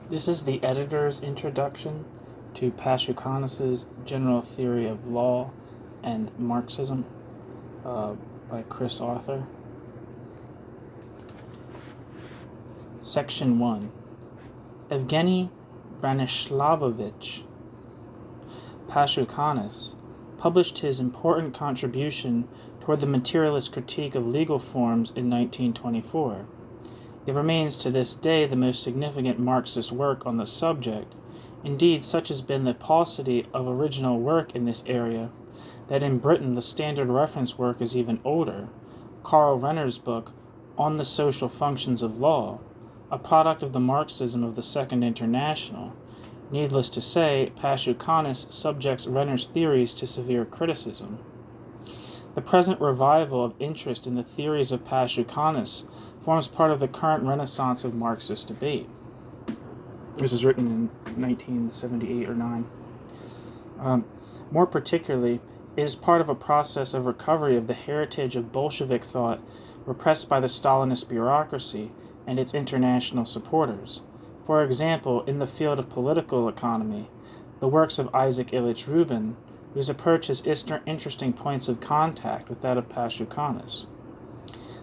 This is the editor's introduction to Pashukanis' General Theory of Law and Marxism by Chris Arthur. Section 1. Evgeny Branislavovich Pashukanis published his important contribution toward the materialist critique of legal forms in 1924. It remains to this day the most significant Marxist work on the subject. Indeed, such has been the paucity of original work in this area that in Britain the standard reference work is even older. Karl Renner's book, On the Social Functions of Law, a product of the Marxism of the Second International. Needless to say, Pashukanis subjects Renner's theories to severe criticism. The present revival of interest in the theories of Pashukanis forms part of the current renaissance of Marxist debate. This was written in 1978 or 9. More particularly, it is part of a process of recovery of the heritage of Bolshevik thought repressed by the Stalinist bureaucracy and its international supporters. For example, in the field of political economy, the works of Isaac Ilyich Rubin, whose approach has interesting points of contact with that of Pashukanis.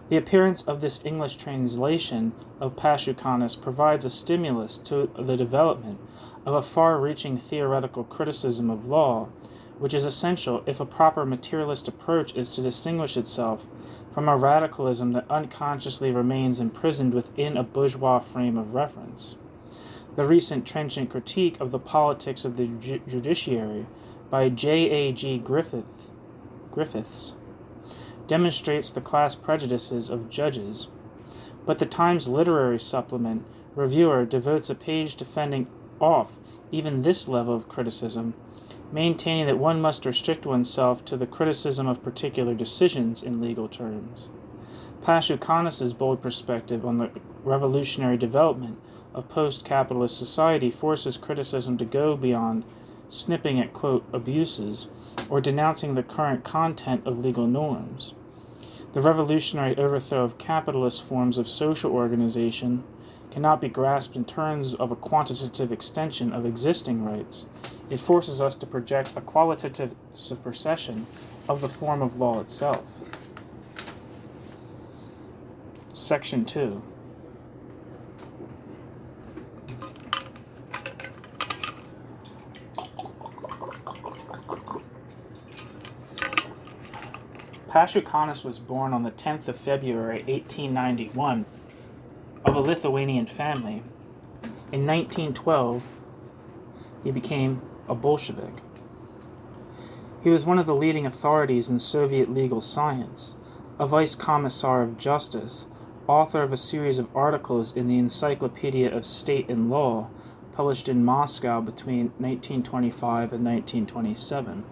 The appearance of this English translation of Pashukanis provides a stimulus to the development of a far-reaching theoretical criticism of law, which is essential if a proper materialist approach is to distinguish itself from a radicalism that unconsciously remains imprisoned within a bourgeois frame of reference. The recent trenchant critique of the politics of the judiciary by J.A.G. Griffiths demonstrates the class prejudices of judges, but the Times Literary Supplement reviewer devotes a page to fending off even this level of criticism, maintaining that one must restrict oneself to the criticism of particular decisions in legal terms. Pashukanis' bold perspective on the revolutionary development of post-capitalist society forces criticism to go beyond snipping at, quote, abuses, or denouncing the current content of legal norms. The revolutionary overthrow of capitalist forms of social organization cannot be grasped in terms of a quantitative extension of existing rights. It forces us to project a qualitative supersession of the form of law itself. Section 2. Pashukanis was born on the 10th of February, 1891, of a Lithuanian family. In 1912, he became a Bolshevik. He was one of the leading authorities in Soviet legal science, a vice commissar of justice, author of a series of articles in the Encyclopedia of State and Law, published in Moscow between 1925 and 1927.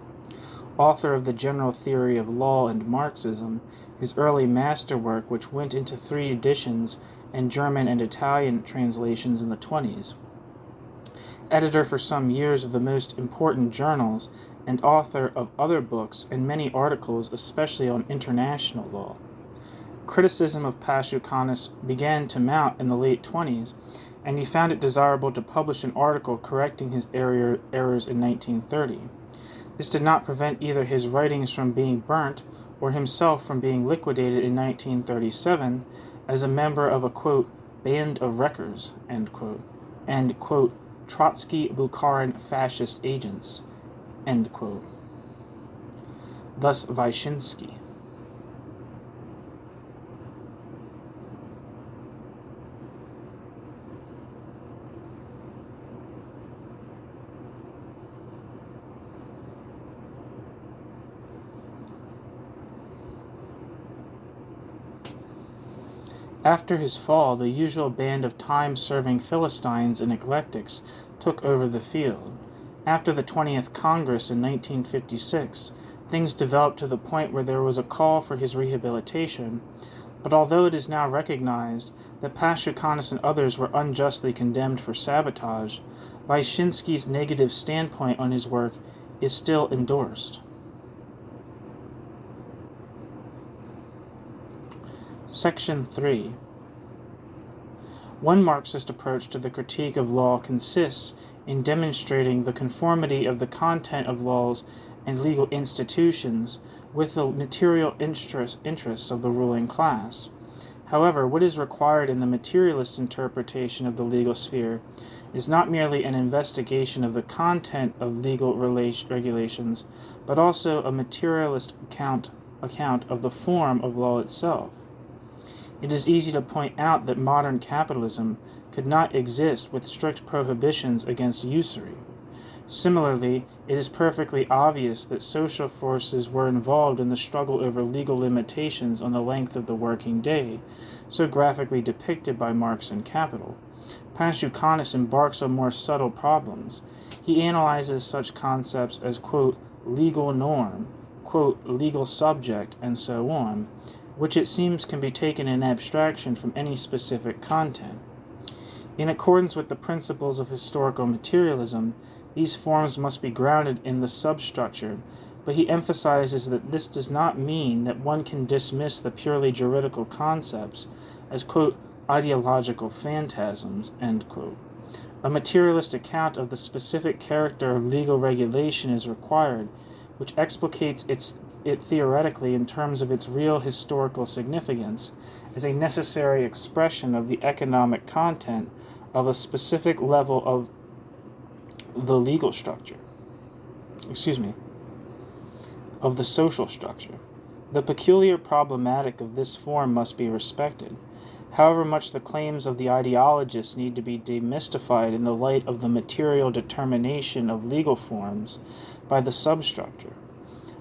Author of the General Theory of Law and Marxism, his early masterwork, which went into 3 editions and German and Italian translations in the 1920s. Editor for some years of the most important journals, and author of other books and many articles, especially on international law. Criticism of Pashukanis began to mount in the late 1920s, and he found it desirable to publish an article correcting his errors in 1930. This did not prevent either his writings from being burnt or himself from being liquidated in 1937 as a member of a, quote, band of wreckers, end quote, and, quote, Trotsky-Bukharin fascist agents, end quote. Thus Vyshinsky. After his fall, the usual band of time-serving Philistines and eclectics took over the field. After the 20th Congress in 1956, things developed to the point where there was a call for his rehabilitation, but although it is now recognized that Pashukanis and others were unjustly condemned for sabotage, Vyshinsky's negative standpoint on his work is still endorsed. Section 3. One Marxist approach to the critique of law consists in demonstrating the conformity of the content of laws and legal institutions with the material interests of the ruling class. However, what is required in the materialist interpretation of the legal sphere is not merely an investigation of the content of legal regulations, but also a materialist account of the form of law itself. It is easy to point out that modern capitalism could not exist with strict prohibitions against usury. Similarly, it is perfectly obvious that social forces were involved in the struggle over legal limitations on the length of the working day, so graphically depicted by Marx in Capital. Pashukanis embarks on more subtle problems. He analyzes such concepts as, quote, legal norm, quote, legal subject, and so on, which it seems can be taken in abstraction from any specific content. In accordance with the principles of historical materialism, these forms must be grounded in the substructure, but he emphasizes that this does not mean that one can dismiss the purely juridical concepts as, quote, ideological phantasms, end quote. A materialist account of the specific character of legal regulation is required, which explicates it theoretically in terms of its real historical significance as a necessary expression of the economic content of a specific level of the legal structure. Of the social structure. The peculiar problematic of this form must be respected, however much the claims of the ideologists need to be demystified in the light of the material determination of legal forms by the substructure.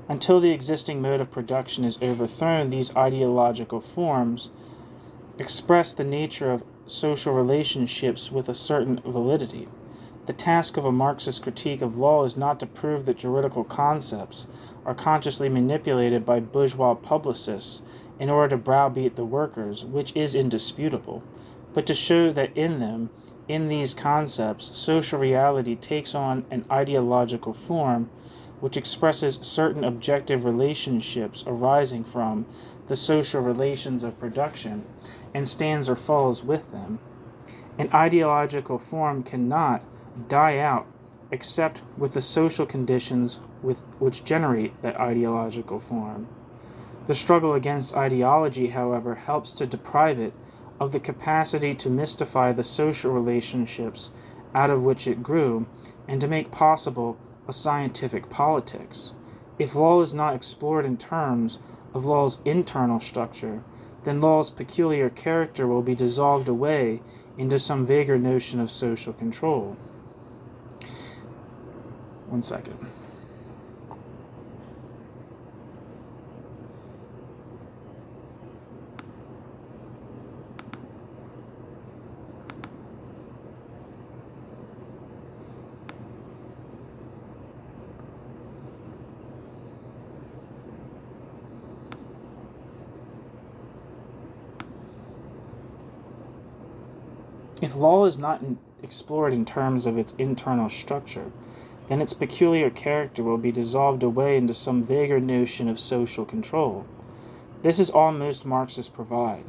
Until the existing mode of production is overthrown, these ideological forms express the nature of social relationships with a certain validity. The task of a Marxist critique of law is not to prove that juridical concepts are consciously manipulated by bourgeois publicists in order to browbeat the workers, which is indisputable, but to show that in these concepts, social reality takes on an ideological form which expresses certain objective relationships arising from the social relations of production and stands or falls with them. An ideological form cannot die out except with the social conditions which generate that ideological form. The struggle against ideology, however, helps to deprive it of the capacity to mystify the social relationships out of which it grew and to make possible a scientific politics. If law is not explored in terms of law's internal structure, then law's peculiar character will be dissolved away into some vaguer notion of social control. 1 second. If law is not explored in terms of its internal structure, then its peculiar character will be dissolved away into some vaguer notion of social control. This is all most Marxists provide.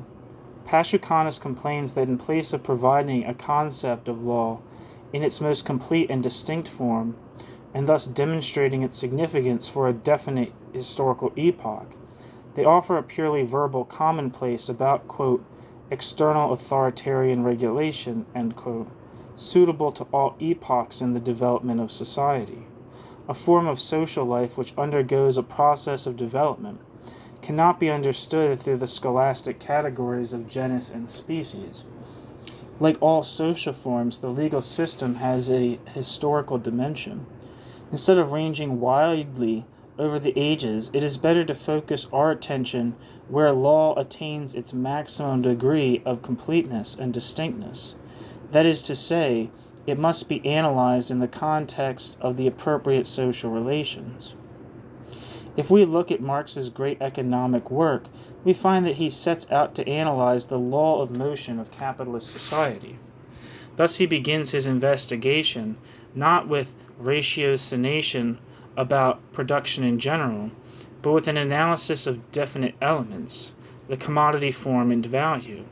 Pashukanis complains that in place of providing a concept of law in its most complete and distinct form, and thus demonstrating its significance for a definite historical epoch, they offer a purely verbal commonplace about, quote, external authoritarian regulation, end quote, suitable to all epochs in the development of society. A form of social life which undergoes a process of development cannot be understood through the scholastic categories of genus and species. Like all social forms, the legal system has a historical dimension. Instead of ranging widely over the ages, it is better to focus our attention where law attains its maximum degree of completeness and distinctness. That is to say, it must be analyzed in the context of the appropriate social relations. If we look at Marx's great economic work, we find that he sets out to analyze the law of motion of capitalist society. Thus he begins his investigation not with ratiocination about production in general, but with an analysis of definite elements, the commodity form and value.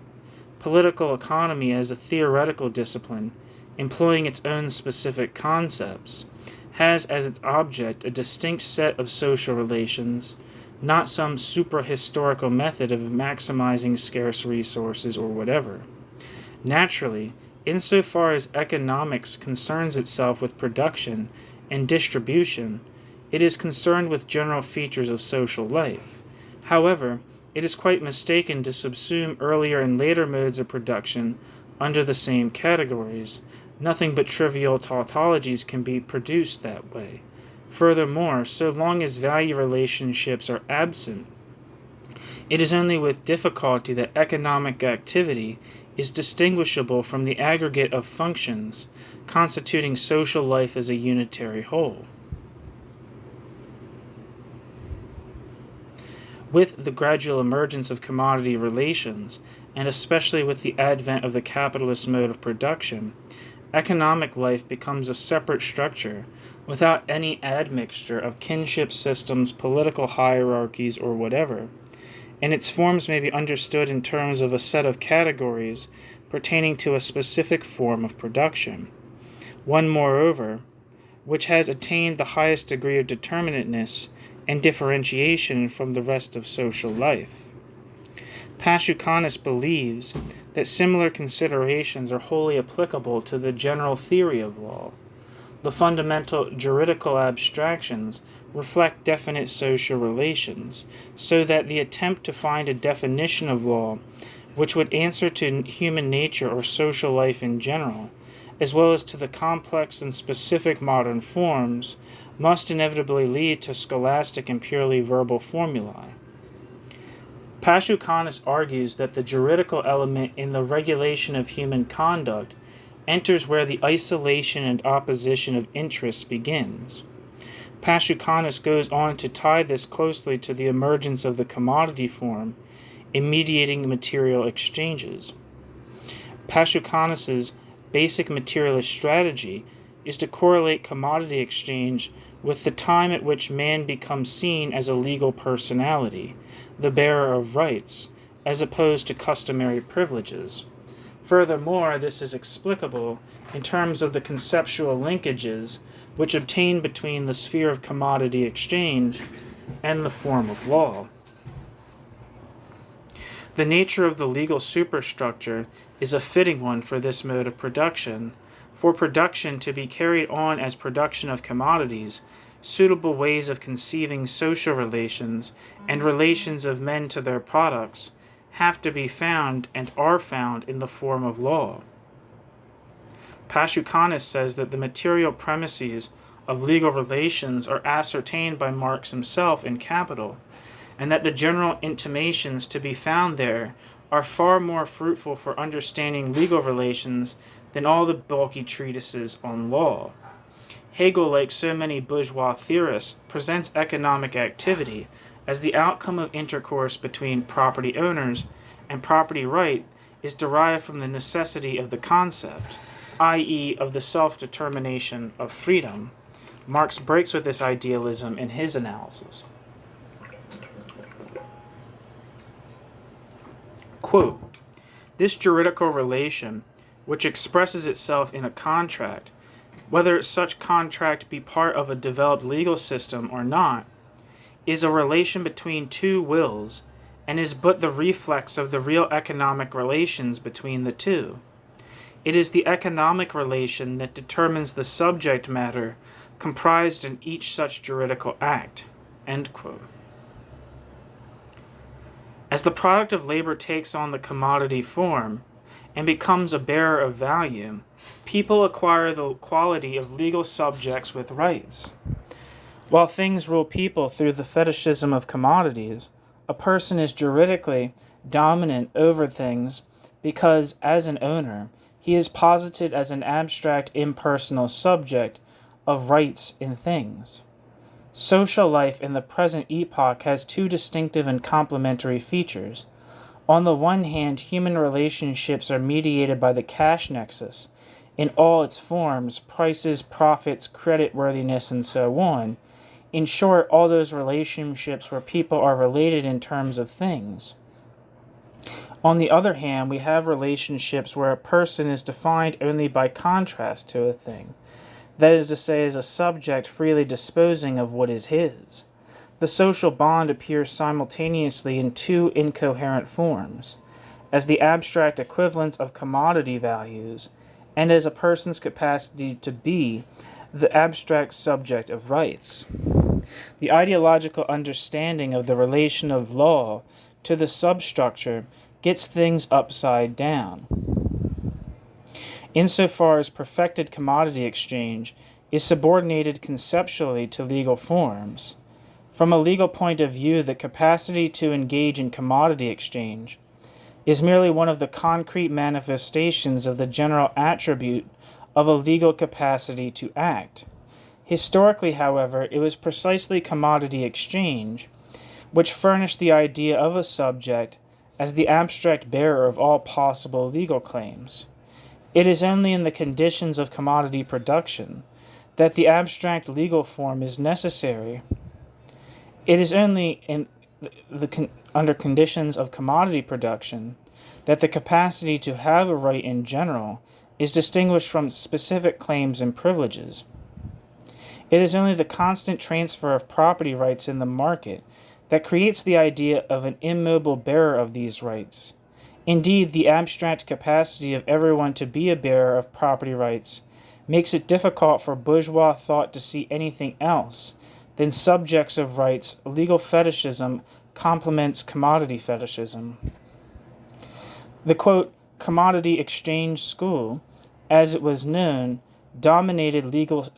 Political economy as a theoretical discipline, employing its own specific concepts, has as its object a distinct set of social relations, not some supra-historical method of maximizing scarce resources or whatever. Naturally, insofar as economics concerns itself with production and distribution, it is concerned with general features of social life. However, it is quite mistaken to subsume earlier and later modes of production under the same categories. Nothing but trivial tautologies can be produced that way. Furthermore, so long as value relationships are absent, it is only with difficulty that economic activity is distinguishable from the aggregate of functions constituting social life as a unitary whole. With the gradual emergence of commodity relations, and especially with the advent of the capitalist mode of production, economic life becomes a separate structure without any admixture of kinship systems, political hierarchies, or whatever, and its forms may be understood in terms of a set of categories pertaining to a specific form of production. One, moreover, which has attained the highest degree of determinateness and differentiation from the rest of social life. Pashukanis believes that similar considerations are wholly applicable to the general theory of law. The fundamental juridical abstractions reflect definite social relations, so that the attempt to find a definition of law which would answer to human nature or social life in general, as well as to the complex and specific modern forms, must inevitably lead to scholastic and purely verbal formulae. Pashukanis argues that the juridical element in the regulation of human conduct enters where the isolation and opposition of interests begins. Pashukanis goes on to tie this closely to the emergence of the commodity form in mediating material exchanges. Pashukanis's basic materialist strategy is to correlate commodity exchange with the time at which man becomes seen as a legal personality, the bearer of rights, as opposed to customary privileges. Furthermore, this is explicable in terms of the conceptual linkages which obtain between the sphere of commodity exchange and the form of law. The nature of the legal superstructure is a fitting one for this mode of production. For production to be carried on as production of commodities, suitable ways of conceiving social relations and relations of men to their products have to be found and are found in the form of law. Pashukanis says that the material premises of legal relations are ascertained by Marx himself in Capital, and that the general intimations to be found there are far more fruitful for understanding legal relations than all the bulky treatises on law. Hegel, like so many bourgeois theorists, presents economic activity as the outcome of intercourse between property owners, and property right is derived from the necessity of the concept, i.e., of the self-determination of freedom. Marx breaks with this idealism in his analysis. Quote, "This juridical relation, which expresses itself in a contract, whether such contract be part of a developed legal system or not, is a relation between two wills, and is but the reflex of the real economic relations between the two. It is the economic relation that determines the subject matter comprised in each such juridical act." End quote. As the product of labor takes on the commodity form and becomes a bearer of value, people acquire the quality of legal subjects with rights. While things rule people through the fetishism of commodities, a person is juridically dominant over things because, as an owner, he is posited as an abstract impersonal subject of rights in things. Social life in the present epoch has two distinctive and complementary features. On the one hand, human relationships are mediated by the cash nexus in all its forms, prices, profits, creditworthiness, and so on. In short, all those relationships where people are related in terms of things. On the other hand, we have relationships where a person is defined only by contrast to a thing, that is to say, as a subject freely disposing of what is his. The social bond appears simultaneously in two incoherent forms, as the abstract equivalence of commodity values, and as a person's capacity to be the abstract subject of rights. The ideological understanding of the relation of law to the substructure gets things upside down. Insofar as perfected commodity exchange is subordinated conceptually to legal forms, from a legal point of view, the capacity to engage in commodity exchange is merely one of the concrete manifestations of the general attribute of a legal capacity to act. Historically, however, it was precisely commodity exchange which furnished the idea of a subject as the abstract bearer of all possible legal claims. It is only in the conditions of commodity production that the abstract legal form is necessary. It is only under conditions of commodity production that the capacity to have a right in general is distinguished from specific claims and privileges. It is only the constant transfer of property rights in the market that creates the idea of an immobile bearer of these rights. Indeed, the abstract capacity of everyone to be a bearer of property rights makes it difficult for bourgeois thought to see anything else than subjects of rights. Legal fetishism complements commodity fetishism. The, quote, commodity exchange school, as it was known, dominated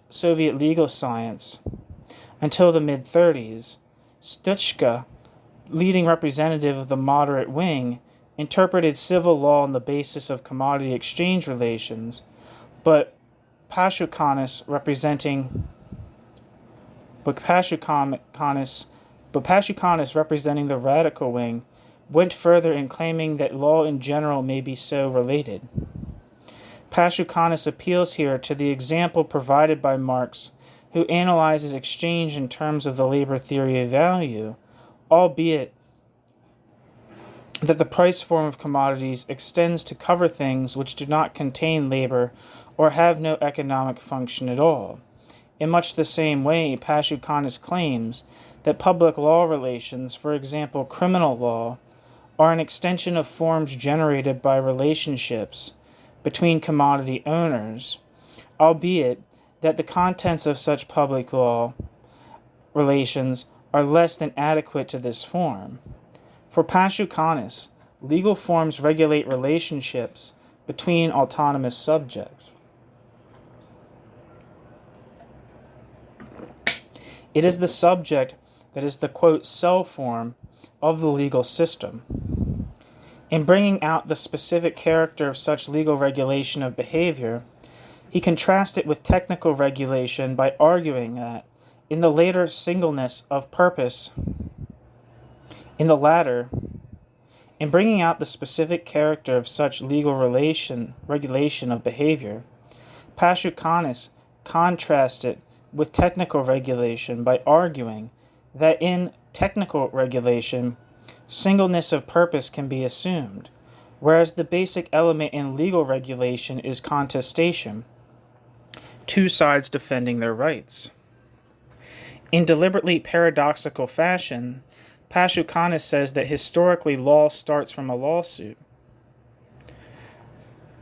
Soviet legal science until the mid-30s. Stuchka, leading representative of the moderate wing, interpreted civil law on the basis of commodity exchange relations, but Pashukanis representing the radical wing went further in claiming that law in general may be so related. Pashukanis appeals here to the example provided by Marx, who analyzes exchange in terms of the labor theory of value, albeit that the price form of commodities extends to cover things which do not contain labor or have no economic function at all. In much the same way, Pashukanis claims that public law relations, for example criminal law, are an extension of forms generated by relationships between commodity owners, albeit that the contents of such public law relations are less than adequate to this form. For Pashukanis, legal forms regulate relationships between autonomous subjects. It is the subject that is the, quote, cell form of the legal system. In bringing out the specific character of such legal regulation of behavior, he contrasts it with technical regulation by arguing that, in the latter, singleness of purpose can be assumed, whereas the basic element in legal regulation is contestation, two sides defending their rights. In deliberately paradoxical fashion, Pashukanis says that historically law starts from a lawsuit.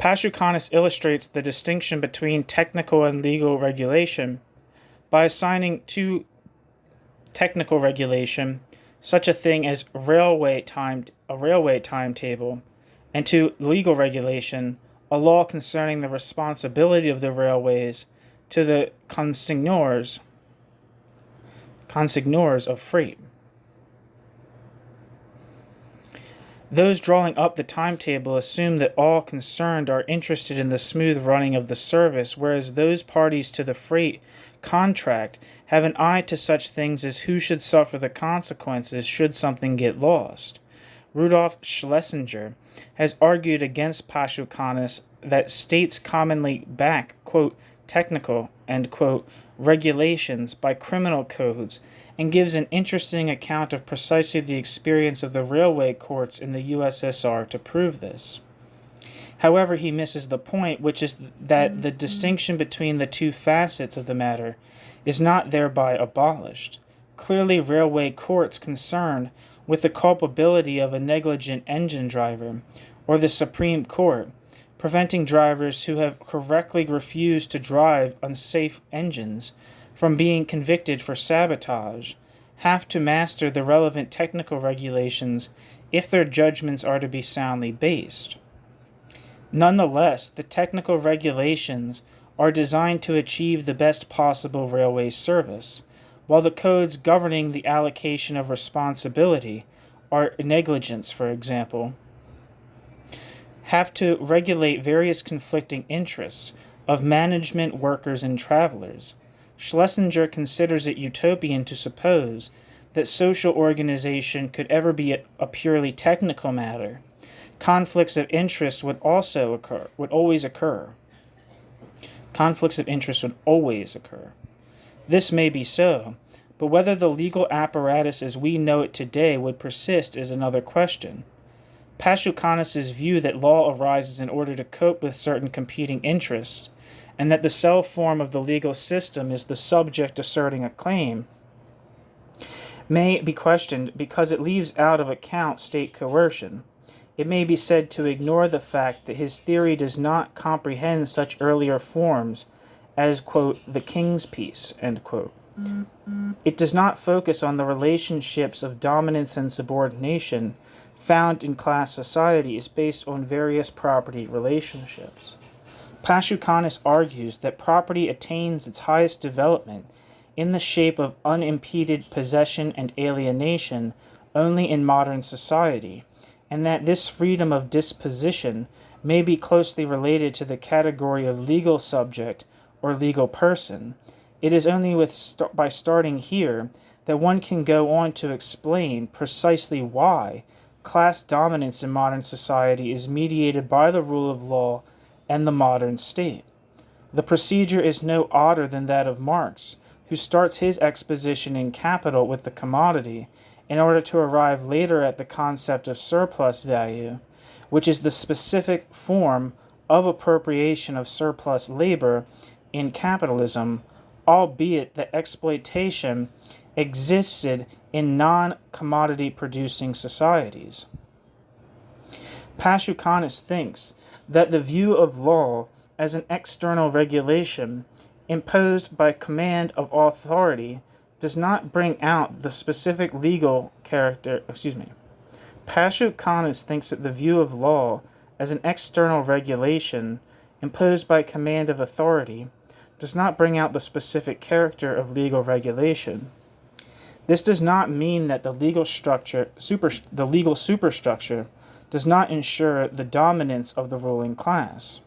Pashukanis illustrates the distinction between technical and legal regulation by assigning to technical regulation such a thing as a railway timetable, and to legal regulation a law concerning the responsibility of the railways to the consignors of freight. Those drawing up the timetable assume that all concerned are interested in the smooth running of the service, whereas those parties to the freight contract have an eye to such things as who should suffer the consequences should something get lost. Rudolf Schlesinger has argued against Pashukanis that states commonly back, quote, technical, end quote, regulations by criminal codes and gives an interesting account of precisely the experience of the railway courts in the USSR to prove this. However, he misses the point, which is that the distinction between the two facets of the matter is not thereby abolished. Clearly, railway courts concerned with the culpability of a negligent engine driver, or the Supreme Court, preventing drivers who have correctly refused to drive unsafe engines from being convicted for sabotage, have to master the relevant technical regulations if their judgments are to be soundly based. Nonetheless, the technical regulations are designed to achieve the best possible railway service, while the codes governing the allocation of responsibility, are negligence, for example, have to regulate various conflicting interests of management, workers, and travelers. Schlesinger considers it utopian to suppose that social organization could ever be a purely technical matter. Conflicts of interest would always occur. Conflicts of interest would always occur. This may be so, but whether the legal apparatus as we know it today would persist is another question. Pashukanis' view that law arises in order to cope with certain competing interests, and that the self-form of the legal system is the subject asserting a claim, may be questioned because it leaves out of account state coercion. It may be said to ignore the fact that his theory does not comprehend such earlier forms as, quote, the king's peace, end quote. It does not focus on the relationships of dominance and subordination found in class societies based on various property relationships. Pashukanis argues that property attains its highest development in the shape of unimpeded possession and alienation only in modern society, and that this freedom of disposition may be closely related to the category of legal subject or legal person. It is only by starting here that one can go on to explain precisely why class dominance in modern society is mediated by the rule of law and the modern state. The procedure is no odder than that of Marx, who starts his exposition in Capital with the commodity in order to arrive later at the concept of surplus value, which is the specific form of appropriation of surplus labor in capitalism, albeit that exploitation existed in non-commodity producing societies. Pashukanis thinks that the view of law as an external regulation imposed by command of authority does not bring out the specific legal character. Pashukanis thinks that the view of law as an external regulation imposed by command of authority does not bring out the specific character of legal regulation. This does not mean that the legal superstructure does not ensure the dominance of the ruling class.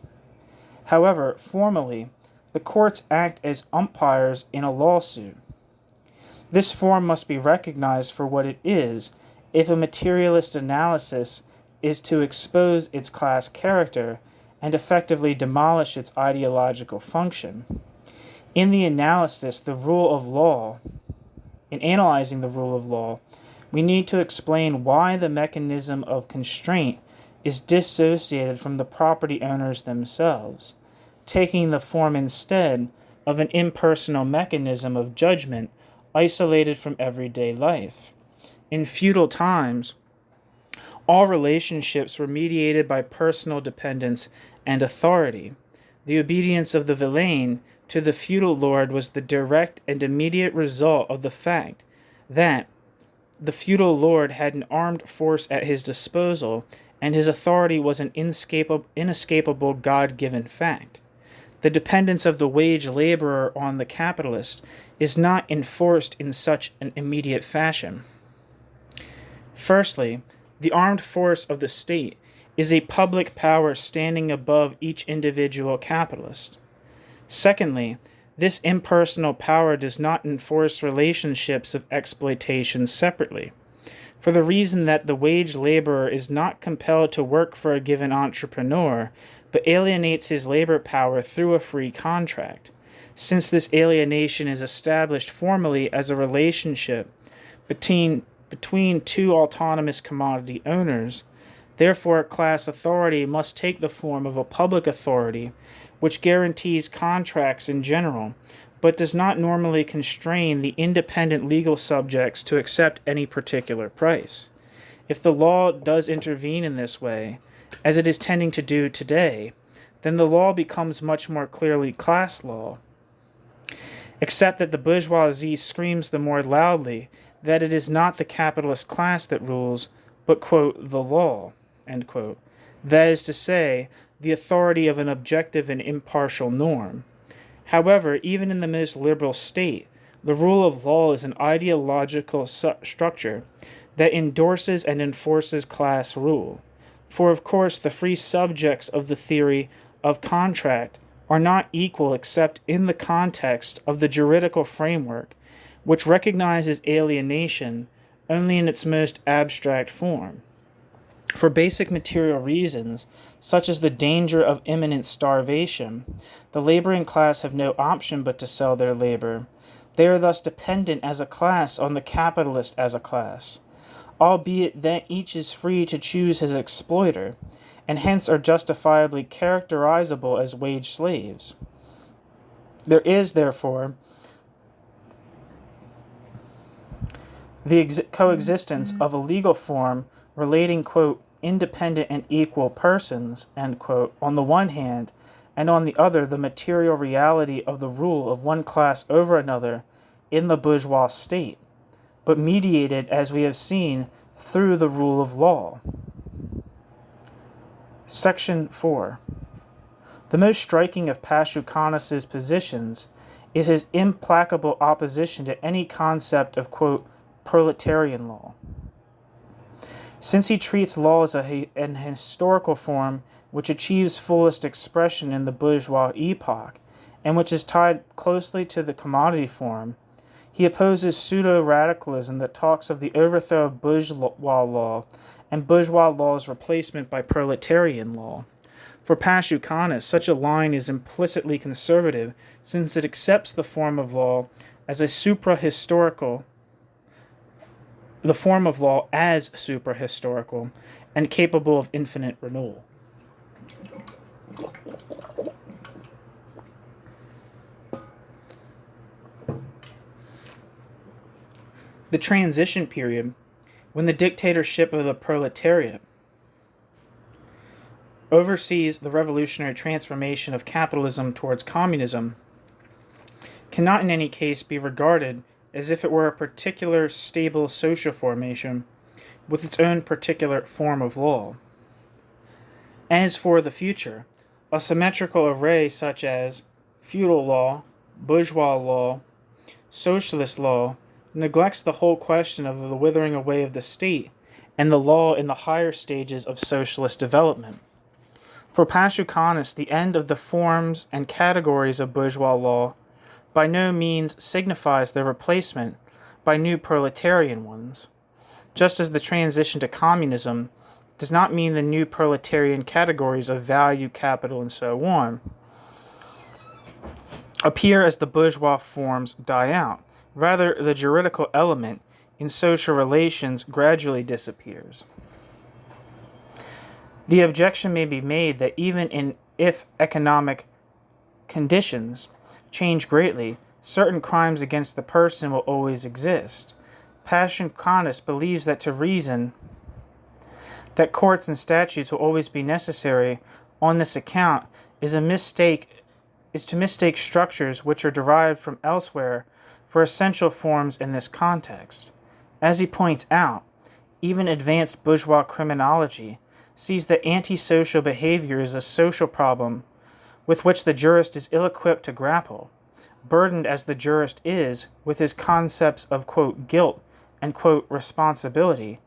However, formally, the courts act as umpires in a lawsuit. This form must be recognized for what it is if a materialist analysis is to expose its class character and effectively demolish its ideological function. In analyzing the rule of law, we need to explain why the mechanism of constraint is dissociated from the property owners themselves, taking the form instead of an impersonal mechanism of judgment isolated from everyday life. In feudal times, all relationships were mediated by personal dependence and authority. The obedience of the villein to the feudal lord was the direct and immediate result of the fact that the feudal lord had an armed force at his disposal, and his authority was an inescapable God-given fact. The dependence of the wage laborer on the capitalist is not enforced in such an immediate fashion. Firstly, the armed force of the state is a public power standing above each individual capitalist. Secondly, this impersonal power does not enforce relationships of exploitation separately, for the reason that the wage laborer is not compelled to work for a given entrepreneur, but alienates his labor power through a free contract. since this alienation is established formally as a relationship between two autonomous commodity owners. Therefore, class authority must take the form of a public authority, which guarantees contracts in general, but does not normally constrain the independent legal subjects to accept any particular price. If the law does intervene in this way, as it is tending to do today, then the law becomes much more clearly class law, except that the bourgeoisie screams the more loudly that it is not the capitalist class that rules, but, quote, the law, end quote. That is to say, the authority of an objective and impartial norm. However, even in the most liberal state, the rule of law is an ideological structure that endorses and enforces class rule. For, of course, the free subjects of the theory of contract are not equal except in the context of the juridical framework, which recognizes alienation only in its most abstract form. For basic material reasons, such as the danger of imminent starvation, the laboring class have no option but to sell their labor. They are thus dependent as a class on the capitalist as a class, albeit that each is free to choose his exploiter, and hence are justifiably characterizable as wage slaves. There is, therefore, the coexistence of a legal form relating, quote, independent and equal persons, end quote, on the one hand, and on the other the material reality of the rule of one class over another in the bourgeois state, but mediated, as we have seen, through the rule of law. Section 4. The most striking of Pashukanis' positions is his implacable opposition to any concept of, quote, proletarian law. Since he treats law as an historical form which achieves fullest expression in the bourgeois epoch, and which is tied closely to the commodity form, he opposes pseudo-radicalism that talks of the overthrow of bourgeois law and bourgeois law's replacement by proletarian law. For Pashukanis, such a line is implicitly conservative, since it accepts the form of law as supra-historical and capable of infinite renewal. The transition period, when the dictatorship of the proletariat oversees the revolutionary transformation of capitalism towards communism, cannot in any case be regarded as if it were a particular stable social formation with its own particular form of law. As for the future, a symmetrical array such as feudal law, bourgeois law, socialist law, neglects the whole question of the withering away of the state and the law in the higher stages of socialist development. For Pashukanis, the end of the forms and categories of bourgeois law by no means signifies their replacement by new proletarian ones, just as the transition to communism does not mean the new proletarian categories of value, capital, and so on appear as the bourgeois forms die out. Rather, the juridical element in social relations gradually disappears. The objection may be made that even if economic conditions change greatly, certain crimes against the person will always exist. Pashukanis believes that to reason that courts and statutes will always be necessary on this account is to mistake structures which are derived from elsewhere for essential forms in this context. As he points out, even advanced bourgeois criminology sees that antisocial behavior is a social problem with which the jurist is ill-equipped to grapple, burdened as the jurist is with his concepts of, quote, guilt and, quote, responsibility,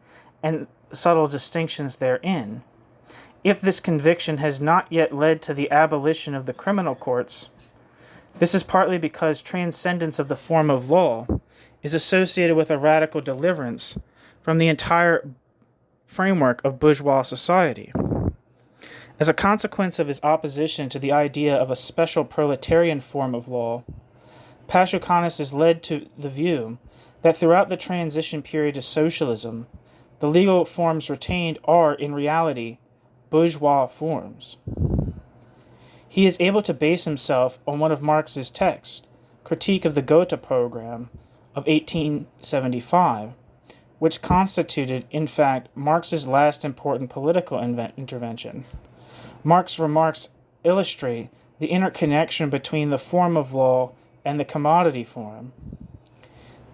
and subtle distinctions therein. If this conviction has not yet led to the abolition of the criminal courts, this is partly because transcendence of the form of law is associated with a radical deliverance from the entire framework of bourgeois society. As a consequence of his opposition to the idea of a special proletarian form of law, Pashukanis is led to the view that throughout the transition period to socialism, the legal forms retained are, in reality, bourgeois forms. He is able to base himself on one of Marx's texts, Critique of the Gotha Program of 1875, which constituted, in fact, Marx's last important political intervention. Marx's remarks illustrate the interconnection between the form of law and the commodity form.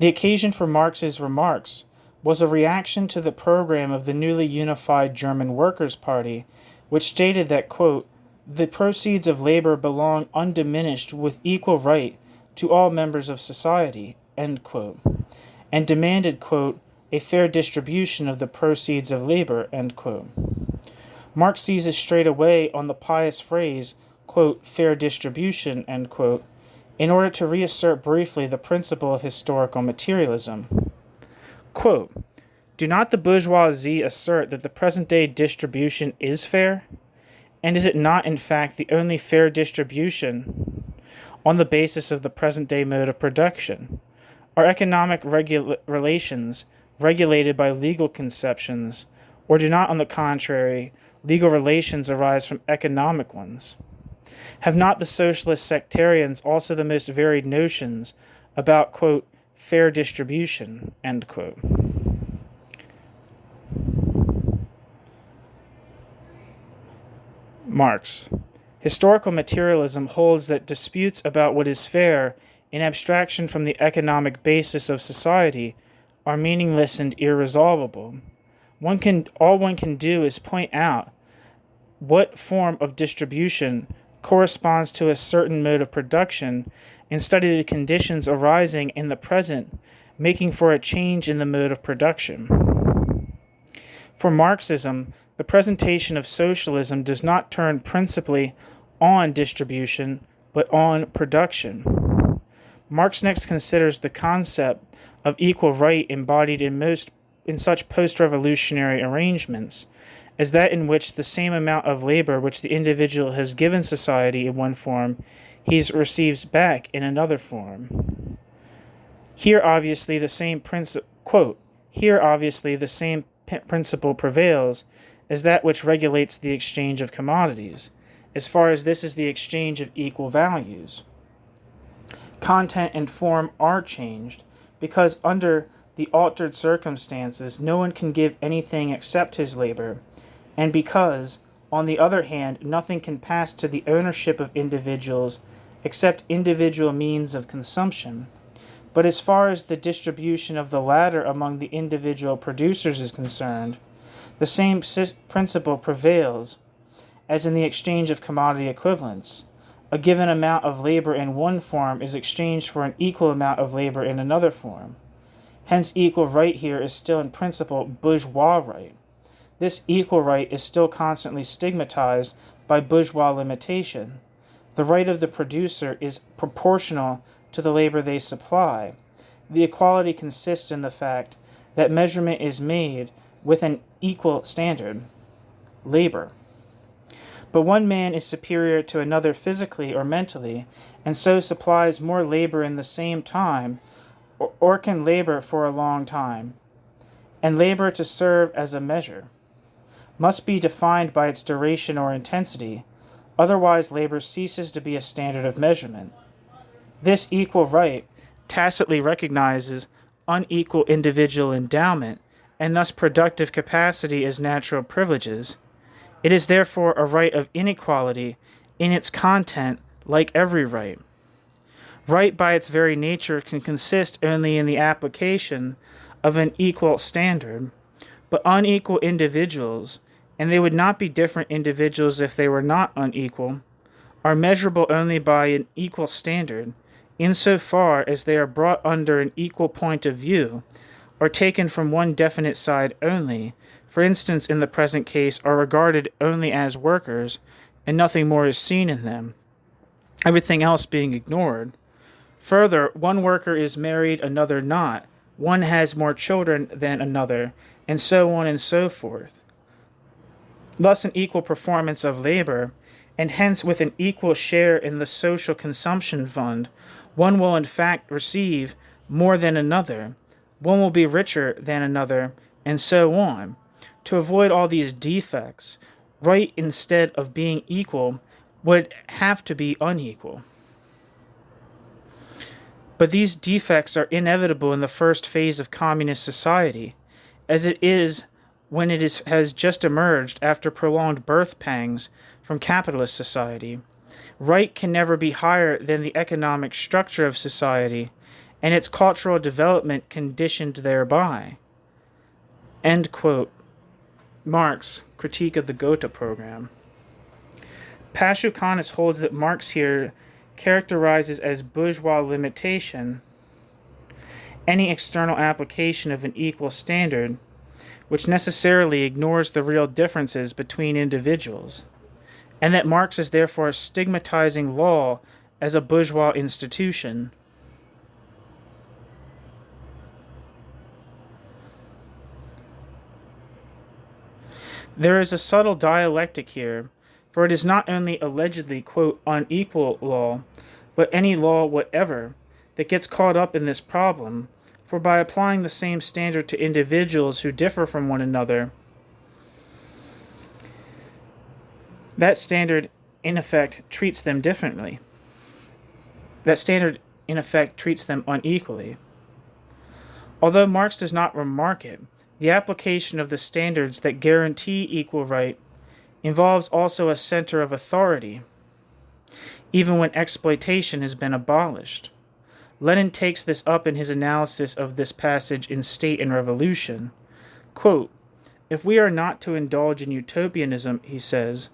The occasion for Marx's remarks was a reaction to the program of the newly unified German Workers' Party, which stated that, quote, the proceeds of labor belong undiminished with equal right to all members of society, end quote, and demanded, quote, a fair distribution of the proceeds of labor, end quote. Marx seizes straight away on the pious phrase, quote, fair distribution, end quote, in order to reassert briefly the principle of historical materialism. Quote, do not the bourgeoisie assert that the present-day distribution is fair? And is it not, in fact, the only fair distribution on the basis of the present-day mode of production? Are economic relations regulated by legal conceptions, or do not, on the contrary, legal relations arise from economic ones? Have not the socialist sectarians also the most varied notions about, quote, fair distribution, end quote? Marx. Historical materialism holds that disputes about what is fair in abstraction from the economic basis of society are meaningless and irresolvable. All one can do is point out what form of distribution corresponds to a certain mode of production and study the conditions arising in the present, making for a change in the mode of production. For Marxism, the presentation of socialism does not turn principally on distribution, but on production. Marx next considers the concept of equal right embodied in such post-revolutionary arrangements as that in which the same amount of labor which the individual has given society in one form, he receives back in another form. Here obviously the same principle prevails as that which regulates the exchange of commodities, as far as this is the exchange of equal values. Content and form are changed, because under the altered circumstances no one can give anything except his labor, and because, on the other hand, nothing can pass to the ownership of individuals except individual means of consumption. But as far as the distribution of the latter among the individual producers is concerned, the same principle prevails as in the exchange of commodity equivalents. A given amount of labor in one form is exchanged for an equal amount of labor in another form. Hence, equal right here is still in principle bourgeois right. This equal right is still constantly stigmatized by bourgeois limitation. The right of the producer is proportional to the labor they supply. The equality consists in the fact that measurement is made with an equal standard, labor. But one man is superior to another physically or mentally, and so supplies more labor in the same time, or can labor for a long time. And labor to serve as a measure must be defined by its duration or intensity, otherwise labor ceases to be a standard of measurement. This equal right tacitly recognizes unequal individual endowment, and thus productive capacity as natural privileges. It is therefore a right of inequality in its content, like every right. Right by its very nature can consist only in the application of an equal standard, but unequal individuals, and they would not be different individuals if they were not unequal, are measurable only by an equal standard, insofar as they are brought under an equal point of view, or taken from one definite side only, for instance in the present case are regarded only as workers, and nothing more is seen in them, everything else being ignored. Further, one worker is married, another not, one has more children than another, and so on and so forth. thus an equal performance of labor, and hence with an equal share in the social consumption fund, one will in fact receive more than another, one will be richer than another, and so on. To avoid all these defects, right instead of being equal would have to be unequal. But these defects are inevitable in the first phase of communist society, as it is when it has just emerged after prolonged birth pangs from capitalist society. Right can never be higher than the economic structure of society, and its cultural development conditioned thereby. End quote. Marx, Critique of the Gotha Program. Pashukanis holds that Marx here characterizes as bourgeois limitation any external application of an equal standard, which necessarily ignores the real differences between individuals, and that Marx is therefore stigmatizing law as a bourgeois institution. There is a subtle dialectic here, for it is not only allegedly, quote, unequal law, but any law whatever that gets caught up in this problem, for by applying the same standard to individuals who differ from one another, that standard in effect treats them differently. That standard in effect treats them unequally. Although Marx does not remark it, the application of the standards that guarantee equal right involves also a center of authority, even when exploitation has been abolished. Lenin takes this up in his analysis of this passage in State and Revolution. Quote, if we are not to indulge in utopianism, he says,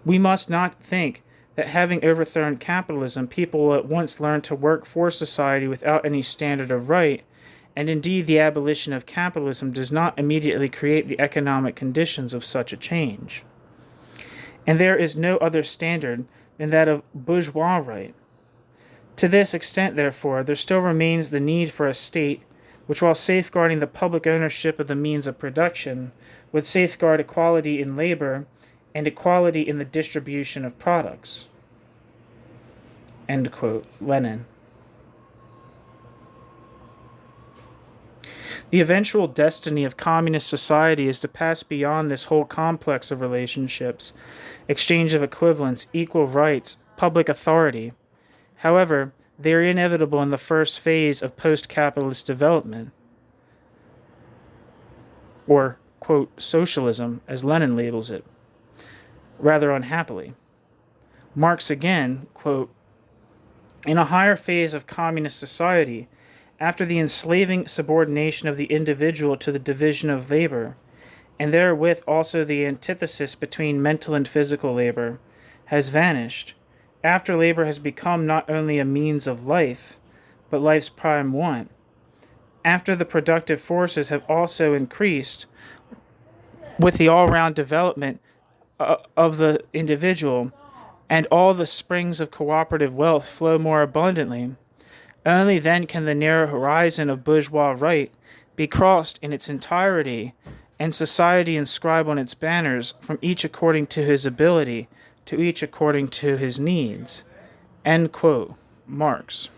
we must not think that having overthrown capitalism, people will at once learn to work for society without any standard of right, and indeed the abolition of capitalism does not immediately create the economic conditions of such a change. And there is no other standard than that of bourgeois right. To this extent, therefore, there still remains the need for a state which, while safeguarding the public ownership of the means of production, would safeguard equality in labor and equality in the distribution of products. End quote. Lenin. The eventual destiny of communist society is to pass beyond this whole complex of relationships, exchange of equivalents, equal rights, public authority. However, they are inevitable in the first phase of post-capitalist development, or, quote, socialism, as Lenin labels it, rather unhappily. Marx again, quote, in a higher phase of communist society, after the enslaving subordination of the individual to the division of labor, and therewith also the antithesis between mental and physical labor, has vanished, after labor has become not only a means of life, but life's prime want, after the productive forces have also increased with the all-round development of the individual, and all the springs of cooperative wealth flow more abundantly, only then can the narrow horizon of bourgeois right be crossed in its entirety, and society inscribe on its banners, from each according to his ability, to each according to his needs. End quote. Marx.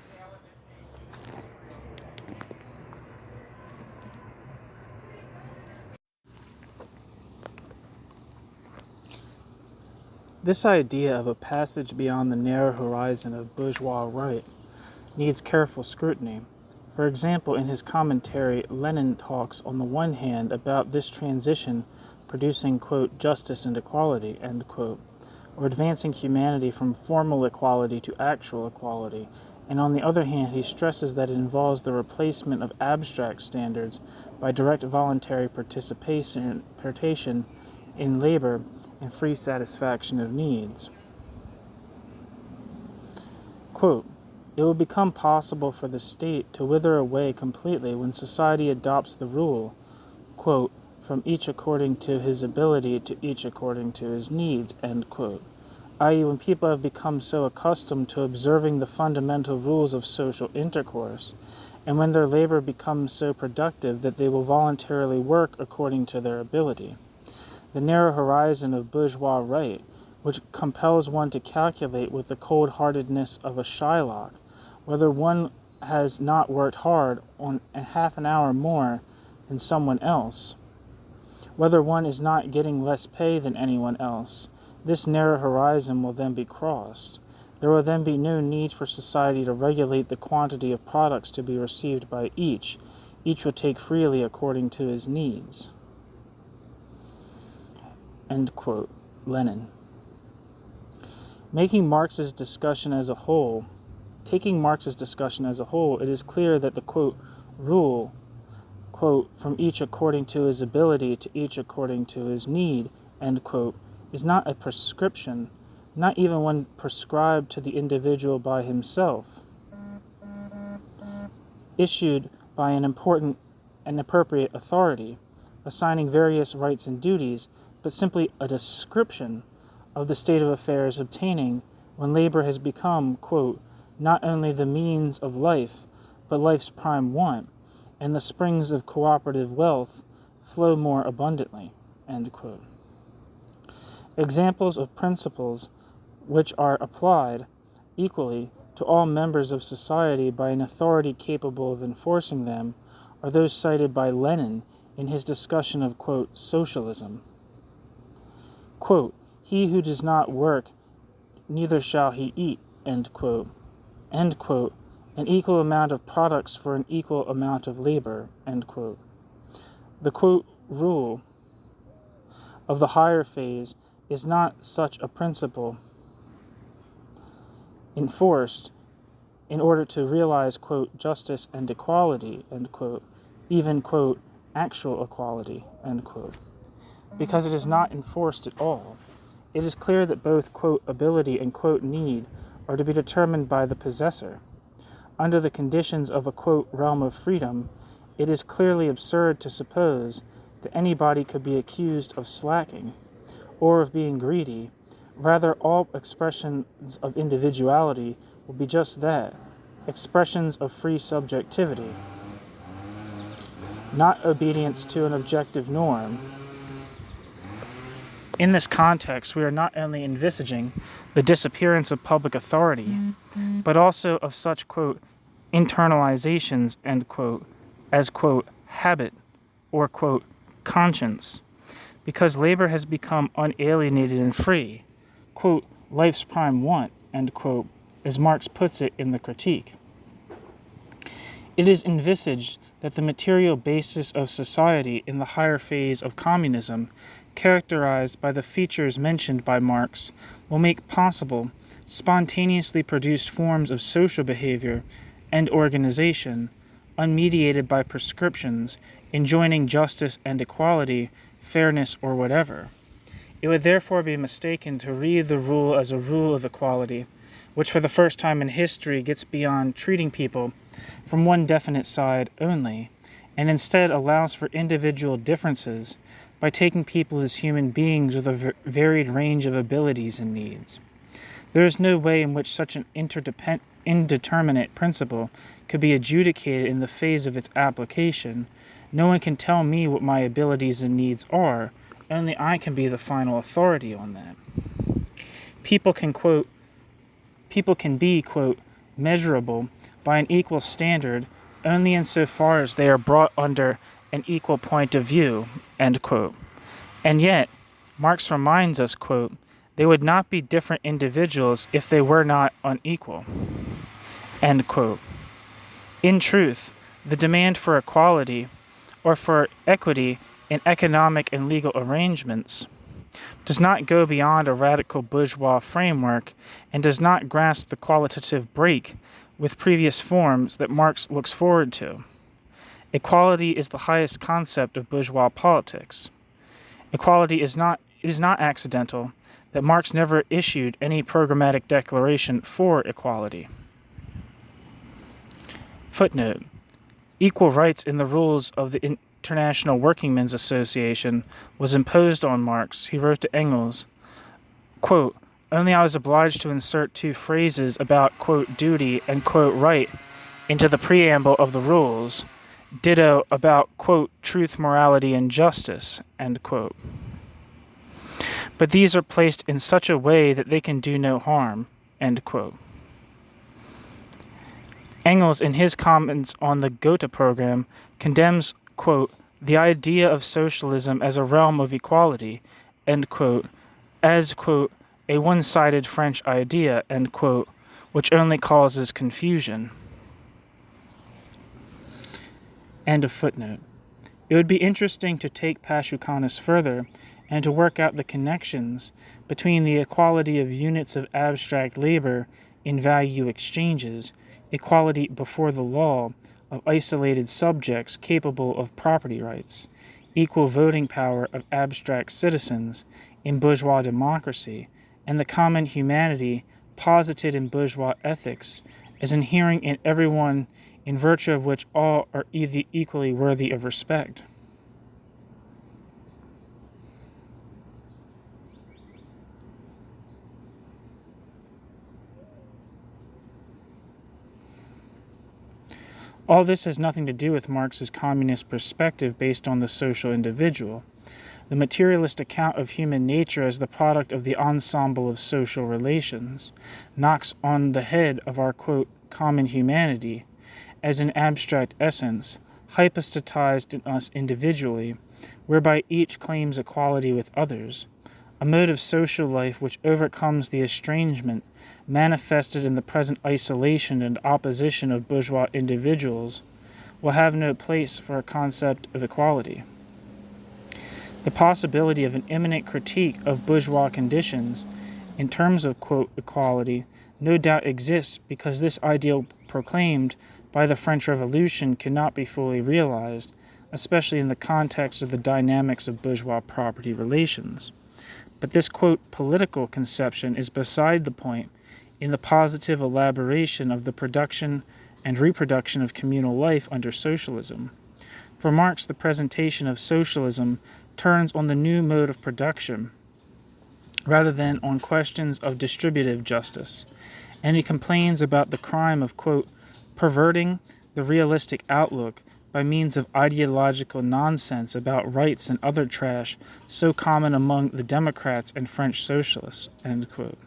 This idea of a passage beyond the narrow horizon of bourgeois right needs careful scrutiny. For example, in his commentary, Lenin talks on the one hand about this transition producing, quote, justice and equality, end quote, or advancing humanity from formal equality to actual equality, and on the other hand, he stresses that it involves the replacement of abstract standards by direct voluntary participation in labor and free satisfaction of needs. Quote, it will become possible for the state to wither away completely when society adopts the rule, quote, from each according to his ability to each according to his needs, end quote, i.e. when people have become so accustomed to observing the fundamental rules of social intercourse, and when their labor becomes so productive that they will voluntarily work according to their ability. The narrow horizon of bourgeois right, which compels one to calculate with the cold-heartedness of a Shylock whether one has not worked hard on half an hour more than someone else, whether one is not getting less pay than anyone else, this narrow horizon will then be crossed. There will then be no need for society to regulate the quantity of products to be received by each. Each will take freely according to his needs. End quote. Lenin. Taking Marx's discussion as a whole, it is clear that the, quote, rule, quote, from each according to his ability to each according to his need, end quote, is not a prescription, not even one prescribed to the individual by himself, issued by an important and appropriate authority, assigning various rights and duties, but simply a description of the state of affairs obtaining when labor has become, quote, not only the means of life, but life's prime want, and the springs of cooperative wealth flow more abundantly, end quote. Examples of principles which are applied equally to all members of society by an authority capable of enforcing them are those cited by Lenin in his discussion of, quote, socialism. Quote, he who does not work, neither shall he eat, end quote, an equal amount of products for an equal amount of labor, end quote. The, quote, rule of the higher phase is not such a principle enforced in order to realize, quote, justice and equality, end quote, even, quote, actual equality, end quote, because it is not enforced at all. It is clear that both, quote, ability and, quote, need are to be determined by the possessor. Under the conditions of a, quote, realm of freedom, it is clearly absurd to suppose that anybody could be accused of slacking or of being greedy. Rather, all expressions of individuality will be just that, expressions of free subjectivity, not obedience to an objective norm. In this context, we are not only envisaging the disappearance of public authority, but also of such, quote, internalizations, end quote, as, quote, habit or, quote, conscience, because labor has become unalienated and free, quote, life's prime want, end quote, as Marx puts it in the Critique. It is envisaged that the material basis of society in the higher phase of communism, characterized by the features mentioned by Marx, will make possible spontaneously produced forms of social behavior and organization, unmediated by prescriptions, enjoining justice and equality, fairness, or whatever. It would therefore be mistaken to read the rule as a rule of equality, which for the first time in history gets beyond treating people from one definite side only, and instead allows for individual differences by taking people as human beings with a varied range of abilities and needs. There is no way in which such an indeterminate principle could be adjudicated in the phase of its application. No one can tell me what my abilities and needs are, only I can be the final authority on that. People can be, quote, measurable by an equal standard only insofar as they are brought under an equal point of view, end quote. And yet, Marx reminds us, quote, they would not be different individuals if they were not unequal, end quote. In truth, the demand for equality or for equity in economic and legal arrangements does not go beyond a radical bourgeois framework and does not grasp the qualitative break with previous forms that Marx looks forward to. Equality is the highest concept of bourgeois politics. Equality is not accidental that Marx never issued any programmatic declaration for equality. Footnote: equal rights in the rules of the International Workingmen's Association was imposed on Marx. He wrote to Engels, quote, only I was obliged to insert two phrases about, quote, duty and, quote, right into the preamble of the rules, ditto about, quote, truth, morality, and justice, end quote. But these are placed in such a way that they can do no harm, end quote. Engels, in his comments on the Gotha program, condemns, quote, the idea of socialism as a realm of equality, end quote, as, quote, a one-sided French idea, end quote, which only causes confusion. End of footnote. It would be interesting to take Pashukanis further and to work out the connections between the equality of units of abstract labor in value exchanges, equality before the law of isolated subjects capable of property rights, equal voting power of abstract citizens in bourgeois democracy, and the common humanity posited in bourgeois ethics as inherent in everyone, in virtue of which all are equally worthy of respect. All this has nothing to do with Marx's communist perspective based on the social individual. The materialist account of human nature as the product of the ensemble of social relations knocks on the head of our, quote, common humanity as an abstract essence, hypostatized in us individually, whereby each claims equality with others, a mode of social life which overcomes the estrangement manifested in the present isolation and opposition of bourgeois individuals, will have no place for a concept of equality. The possibility of an imminent critique of bourgeois conditions in terms of, quote, equality no doubt exists because this ideal proclaimed by the French Revolution cannot be fully realized, especially in the context of the dynamics of bourgeois property relations. But this, quote, political conception is beside the point in the positive elaboration of the production and reproduction of communal life under socialism. For Marx, the presentation of socialism turns on the new mode of production rather than on questions of distributive justice, and he complains about the crime of, quote, perverting the realistic outlook by means of ideological nonsense about rights and other trash so common among the Democrats and French socialists, end quote.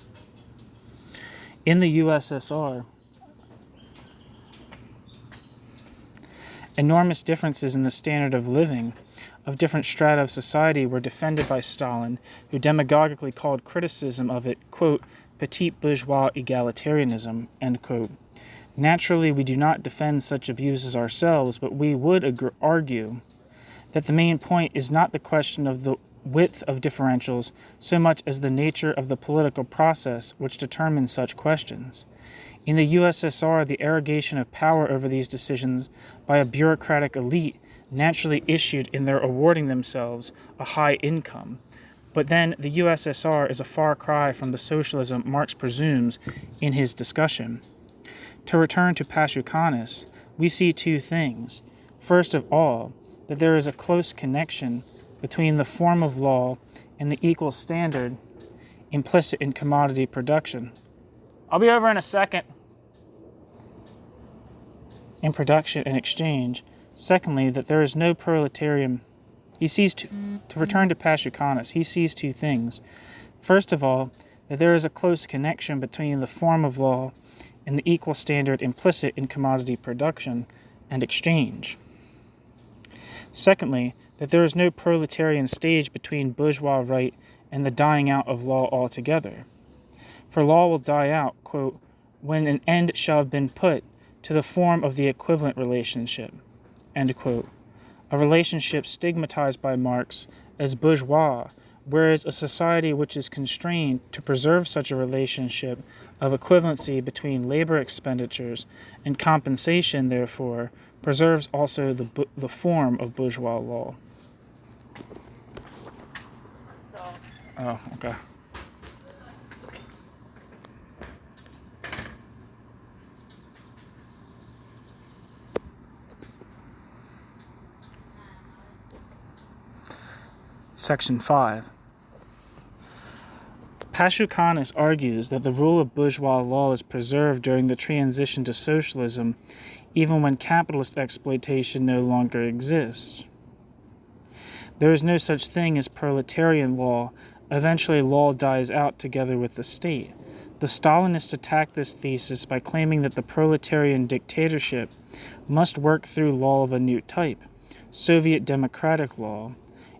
In the USSR, enormous differences in the standard of living of different strata of society were defended by Stalin, who demagogically called criticism of it, quote, petit bourgeois egalitarianism, end quote. Naturally, we do not defend such abuses ourselves, but we would argue that the main point is not the question of the width of differentials so much as the nature of the political process which determines such questions. In the USSR, the arrogation of power over these decisions by a bureaucratic elite naturally issued in their awarding themselves a high income. But then the USSR is a far cry from the socialism Marx presumes in his discussion. To return to Pashukanis, we see two things. First of all, that there is a close connection between the form of law and the equal standard implicit in commodity production. I'll be over in a second. In production and exchange. Secondly, that there is no proletarian. To return to Pashukanis, he sees two things. First of all, that there is a close connection between the form of law and the equal standard implicit in commodity production and exchange. Secondly, that there is no proletarian stage between bourgeois right and the dying out of law altogether. For law will die out, quote, when an end shall have been put to the form of the equivalent relationship, end quote, a relationship stigmatized by Marx as bourgeois, whereas a society which is constrained to preserve such a relationship of equivalency between labor expenditures and compensation, therefore, preserves also the form of bourgeois law. Oh, okay. Section 5. Pashukanis argues that the rule of bourgeois law is preserved during the transition to socialism, even when capitalist exploitation no longer exists. There is no such thing as proletarian law. Eventually, law dies out together with the state. The Stalinists attacked this thesis by claiming that the proletarian dictatorship must work through law of a new type, Soviet democratic law.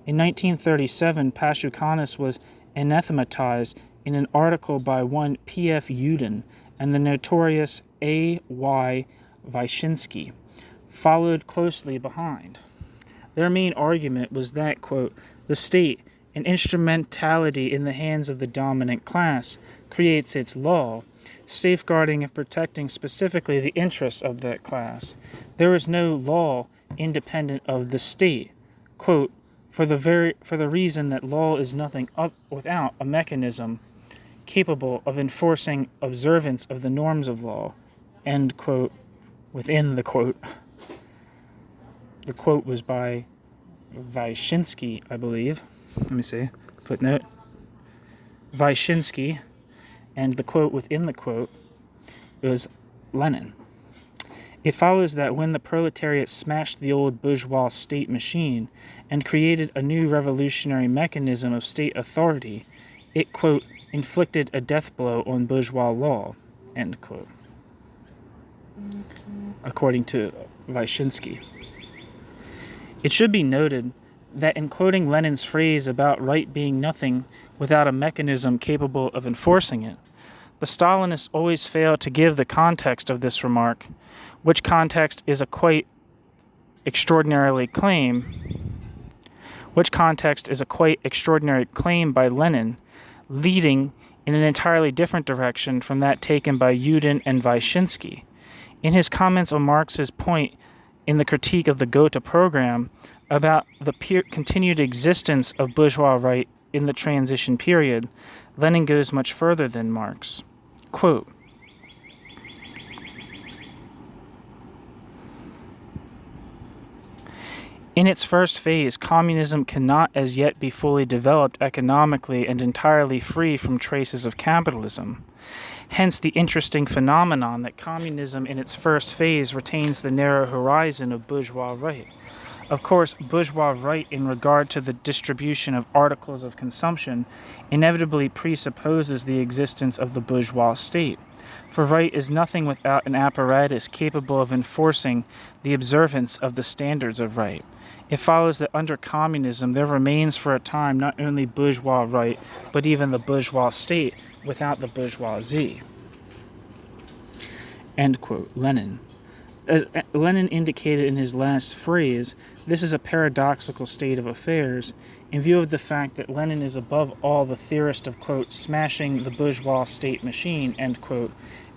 In 1937, Pashukanis was anathematized in an article by one P.F. Reuten and the notorious A.Y. Vyshinsky followed closely behind. Their main argument was that, quote, the state, an instrumentality in the hands of the dominant class, creates its law, safeguarding and protecting specifically the interests of that class. There is no law independent of the state, quote, for the reason that law is nothing without a mechanism capable of enforcing observance of the norms of law, end quote, within the quote. The quote was by Vyshinsky, I believe. Let me see. Footnote. Vyshinsky, and the quote within the quote was Lenin. It follows that when the proletariat smashed the old bourgeois state machine and created a new revolutionary mechanism of state authority, it, quote, inflicted a death blow on bourgeois law, end quote, according to Vyshinsky. It should be noted that in quoting Lenin's phrase about right being nothing without a mechanism capable of enforcing it, the Stalinists always fail to give the context of this remark, which context is a quite extraordinary claim by Lenin, leading in an entirely different direction from that taken by Reuten and Vyshinsky. In his comments on Marx's point in the critique of the Gotha program about the continued existence of bourgeois right in the transition period, Lenin goes much further than Marx. Quote, in its first phase, communism cannot as yet be fully developed economically and entirely free from traces of capitalism. Hence the interesting phenomenon that communism in its first phase retains the narrow horizon of bourgeois right. Of course, bourgeois right in regard to the distribution of articles of consumption inevitably presupposes the existence of the bourgeois state, for right is nothing without an apparatus capable of enforcing the observance of the standards of right. It follows that under communism there remains for a time not only bourgeois right, but even the bourgeois state without the bourgeoisie. End quote. Lenin. As Lenin indicated in his last phrase, this is a paradoxical state of affairs in view of the fact that Lenin is above all the theorist of, quote, smashing the bourgeois state machine, end quote,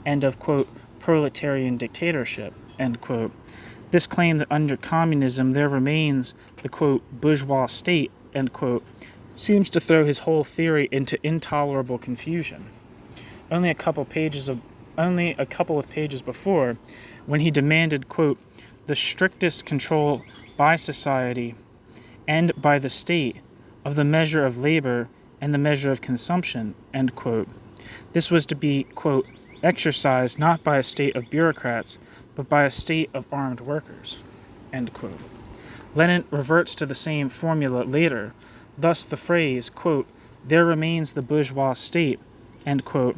and of, quote, proletarian dictatorship, end quote. This claim that under communism there remains the, quote, bourgeois state, end quote, seems to throw his whole theory into intolerable confusion. Only a couple of pages before, when he demanded, quote, the strictest control by society and by the state of the measure of labor and the measure of consumption, end quote. This was to be, quote, exercised not by a state of bureaucrats, but by a state of armed workers, end quote. Lenin reverts to the same formula later. Thus the phrase, quote, there remains the bourgeois state, end quote,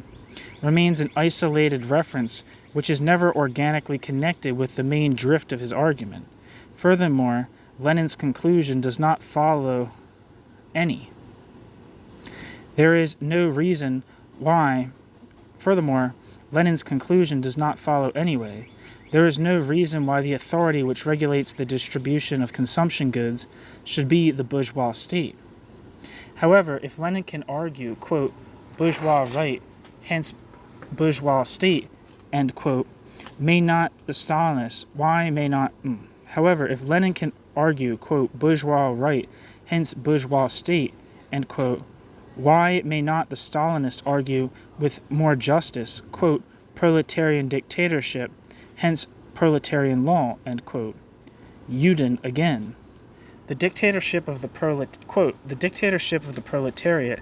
remains an isolated reference which is never organically connected with the main drift of his argument. Furthermore, Lenin's conclusion does not follow any. There is no reason why. Furthermore, Lenin's conclusion does not follow anyway. There is no reason why the authority which regulates the distribution of consumption goods should be the bourgeois state. However, if Lenin can argue, quote, bourgeois right, hence bourgeois state, end quote, may not the Stalinists, why may not, However, if Lenin can argue, quote, bourgeois right, hence bourgeois state, end quote, why may not the Stalinists argue with more justice, quote, proletarian dictatorship, hence proletarian law, end quote. Reuten again. The dictatorship of the proletariat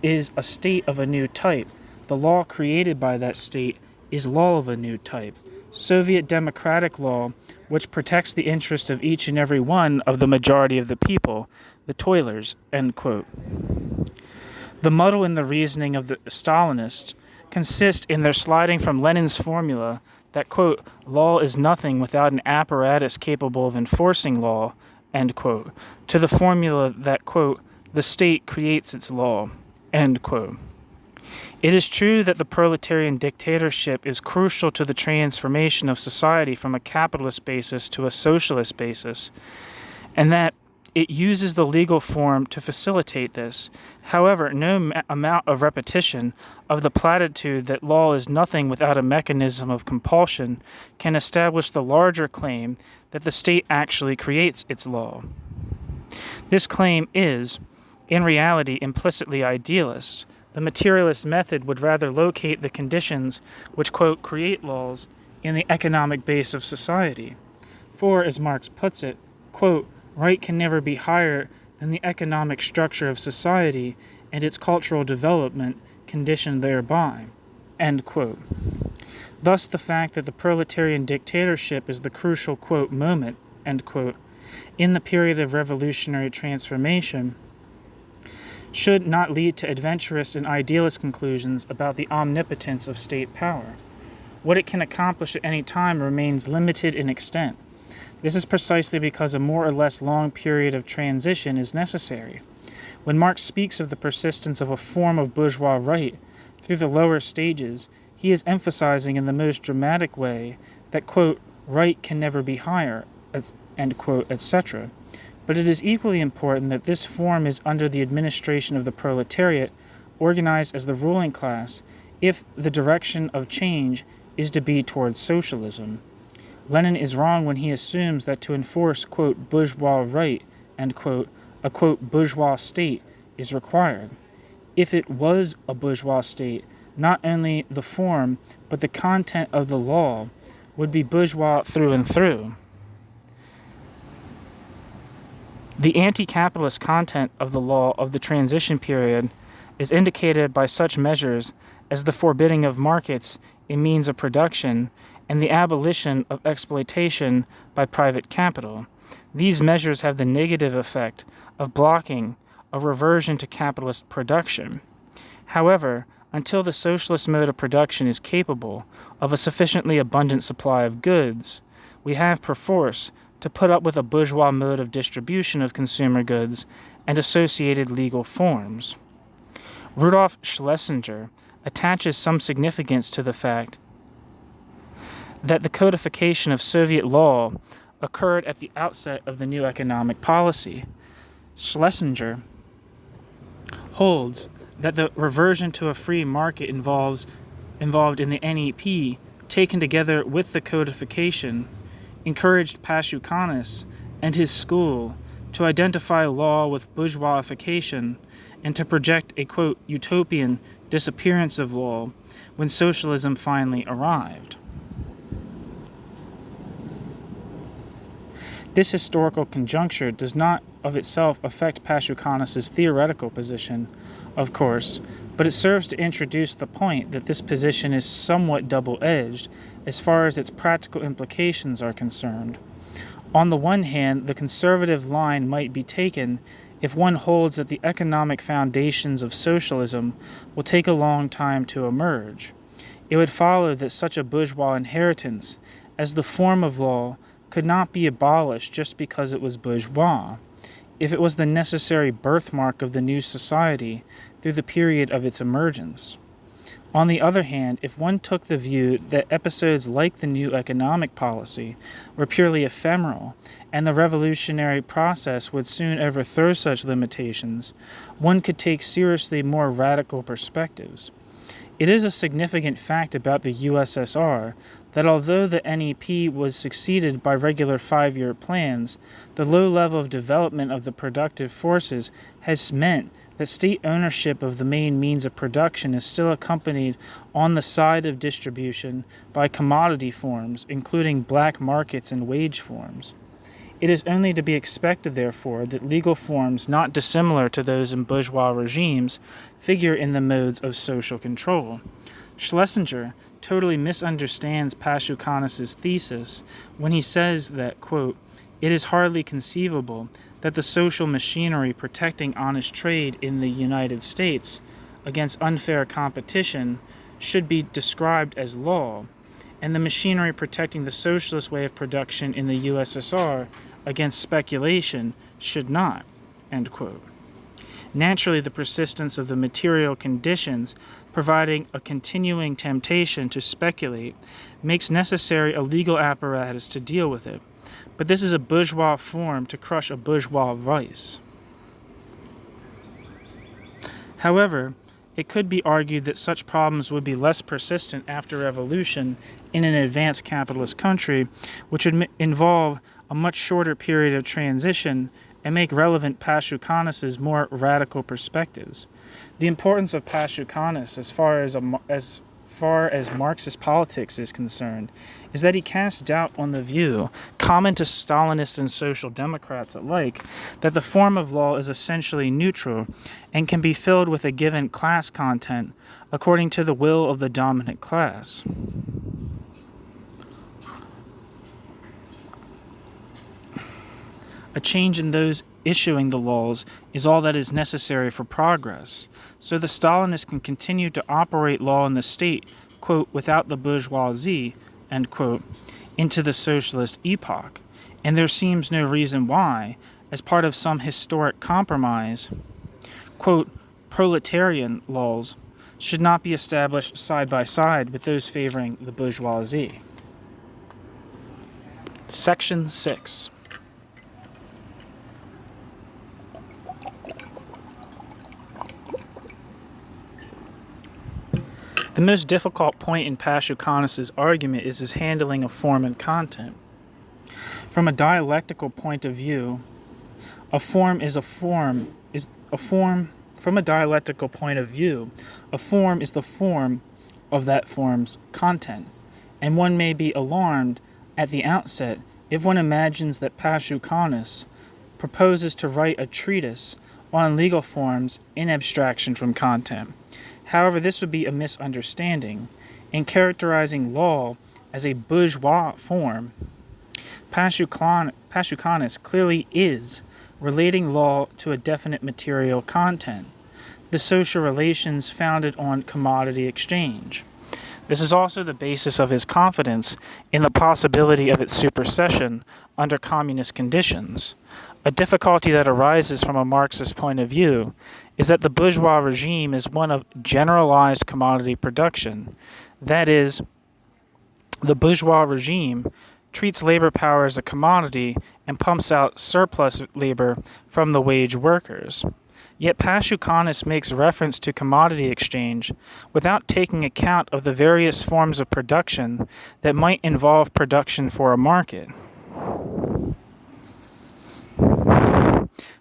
is a state of a new type. The law created by that state is law of a new type. Soviet democratic law, which protects the interest of each and every one of the majority of the people, the toilers, end quote. The muddle in the reasoning of the Stalinists consists in their sliding from Lenin's formula that, quote, law is nothing without an apparatus capable of enforcing law, end quote, to the formula that, quote, the state creates its law, end quote. It is true that the proletarian dictatorship is crucial to the transformation of society from a capitalist basis to a socialist basis, and that it uses the legal form to facilitate this. However, no amount of repetition of the platitude that law is nothing without a mechanism of compulsion can establish the larger claim that the state actually creates its law. This claim is, in reality, implicitly idealist. The materialist method would rather locate the conditions which, quote, create laws in the economic base of society. For, as Marx puts it, quote, right can never be higher than the economic structure of society and its cultural development conditioned thereby, end quote. Thus, the fact that the proletarian dictatorship is the crucial, quote, moment, end quote, in the period of revolutionary transformation should not lead to adventurous and idealist conclusions about the omnipotence of state power. What it can accomplish at any time remains limited in extent. This is precisely because a more or less long period of transition is necessary. When Marx speaks of the persistence of a form of bourgeois right through the lower stages, he is emphasizing in the most dramatic way that, quote, right can never be higher, end quote, etc. But it is equally important that this form is under the administration of the proletariat, organized as the ruling class, if the direction of change is to be towards socialism. Lenin is wrong when he assumes that to enforce, quote, bourgeois right, end quote, a, quote, bourgeois state is required. If it was a bourgeois state, not only the form, but the content of the law would be bourgeois through and through. The anti-capitalist content of the law of the transition period is indicated by such measures as the forbidding of markets in means of production and the abolition of exploitation by private capital. These measures have the negative effect of blocking a reversion to capitalist production. However, until the socialist mode of production is capable of a sufficiently abundant supply of goods, we have perforce to put up with a bourgeois mode of distribution of consumer goods and associated legal forms. Rudolf Schlesinger attaches some significance to the fact that the codification of Soviet law occurred at the outset of the new economic policy. Schlesinger holds that the reversion to a free market involved in the NEP, taken together with the codification, encouraged Pashukanis and his school to identify law with bourgeoisification and to project a, quote, utopian disappearance of law when socialism finally arrived. This historical conjuncture does not of itself affect Pashukanis' theoretical position, of course, but it serves to introduce the point that this position is somewhat double-edged as far as its practical implications are concerned. On the one hand, the conservative line might be taken if one holds that the economic foundations of socialism will take a long time to emerge. It would follow that such a bourgeois inheritance as the form of law could not be abolished just because it was bourgeois, if it was the necessary birthmark of the new society through the period of its emergence. On the other hand, if one took the view that episodes like the new economic policy were purely ephemeral and the revolutionary process would soon overthrow such limitations, one could take seriously more radical perspectives. It is a significant fact about the USSR that although the NEP was succeeded by regular 5-year plans, the low level of development of the productive forces has meant that state ownership of the main means of production is still accompanied on the side of distribution by commodity forms, including black markets and wage forms. It is only to be expected, therefore, that legal forms not dissimilar to those in bourgeois regimes figure in the modes of social control. Schlesinger totally misunderstands Pashukanis' thesis when he says that, quote, "It is hardly conceivable that the social machinery protecting honest trade in the United States against unfair competition should be described as law, and the machinery protecting the socialist way of production in the USSR against speculation should not," end quote. Naturally, the persistence of the material conditions providing a continuing temptation to speculate makes necessary a legal apparatus to deal with it. But this is a bourgeois form to crush a bourgeois vice. However, it could be argued that such problems would be less persistent after revolution in an advanced capitalist country, which would involve a much shorter period of transition and make relevant Pashukanis' more radical perspectives. The importance of Pashukanis as far as Marxist politics is concerned is that he casts doubt on the view, common to Stalinists and Social Democrats alike, that the form of law is essentially neutral and can be filled with a given class content according to the will of the dominant class. A change in those issuing the laws is all that is necessary for progress. So the Stalinists can continue to operate law in the state, quote, without the bourgeoisie, end quote, into the socialist epoch. And there seems no reason why, as part of some historic compromise, quote, proletarian laws should not be established side by side with those favoring the bourgeoisie. Section 6. The most difficult point in Pashukanis' argument is his handling of form and content. From a dialectical point of view, from a dialectical point of view, a form is the form of that form's content, and one may be alarmed at the outset if one imagines that Pashukanis proposes to write a treatise on legal forms in abstraction from content. However, this would be a misunderstanding. In characterizing law as a bourgeois form, Pashukanis clearly is relating law to a definite material content, the social relations founded on commodity exchange. This is also the basis of his confidence in the possibility of its supersession under communist conditions. A difficulty that arises from a Marxist point of view is that the bourgeois regime is one of generalized commodity production. That is, the bourgeois regime treats labor power as a commodity and pumps out surplus labor from the wage workers. Yet Pashukanis makes reference to commodity exchange without taking account of the various forms of production that might involve production for a market.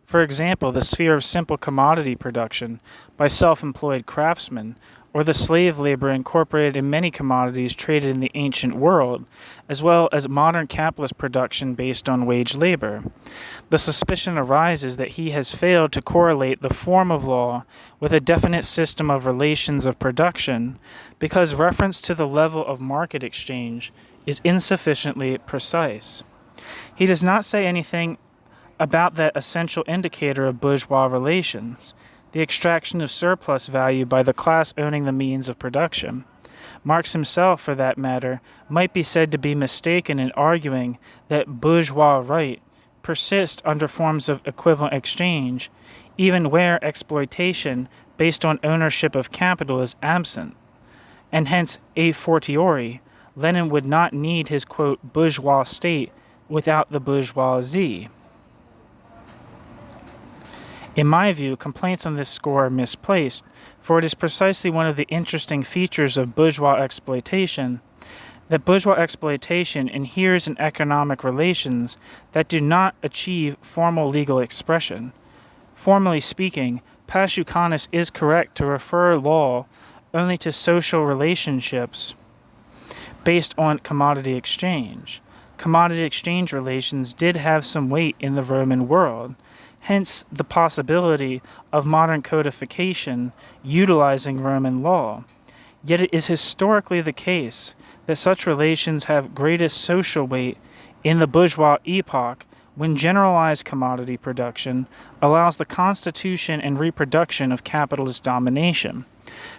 For example, the sphere of simple commodity production by self-employed craftsmen, or the slave labor incorporated in many commodities traded in the ancient world, as well as modern capitalist production based on wage labor. The suspicion arises that he has failed to correlate the form of law with a definite system of relations of production, because reference to the level of market exchange is insufficiently precise. He does not say anything about that essential indicator of bourgeois relations, the extraction of surplus value by the class owning the means of production. Marx himself, for that matter, might be said to be mistaken in arguing that bourgeois right persists under forms of equivalent exchange, even where exploitation based on ownership of capital is absent. And hence, a fortiori, Lenin would not need his, quote, bourgeois state without the bourgeoisie. In my view, complaints on this score are misplaced, for it is precisely one of the interesting features of bourgeois exploitation that bourgeois exploitation inheres in economic relations that do not achieve formal legal expression. Formally speaking, Pashukanis is correct to refer law only to social relationships based on commodity exchange. commodity exchange relations did have some weight in the Roman world, hence the possibility of modern codification utilizing Roman law. Yet it is historically the case that such relations have greatest social weight in the bourgeois epoch, when generalized commodity production allows the constitution and reproduction of capitalist domination.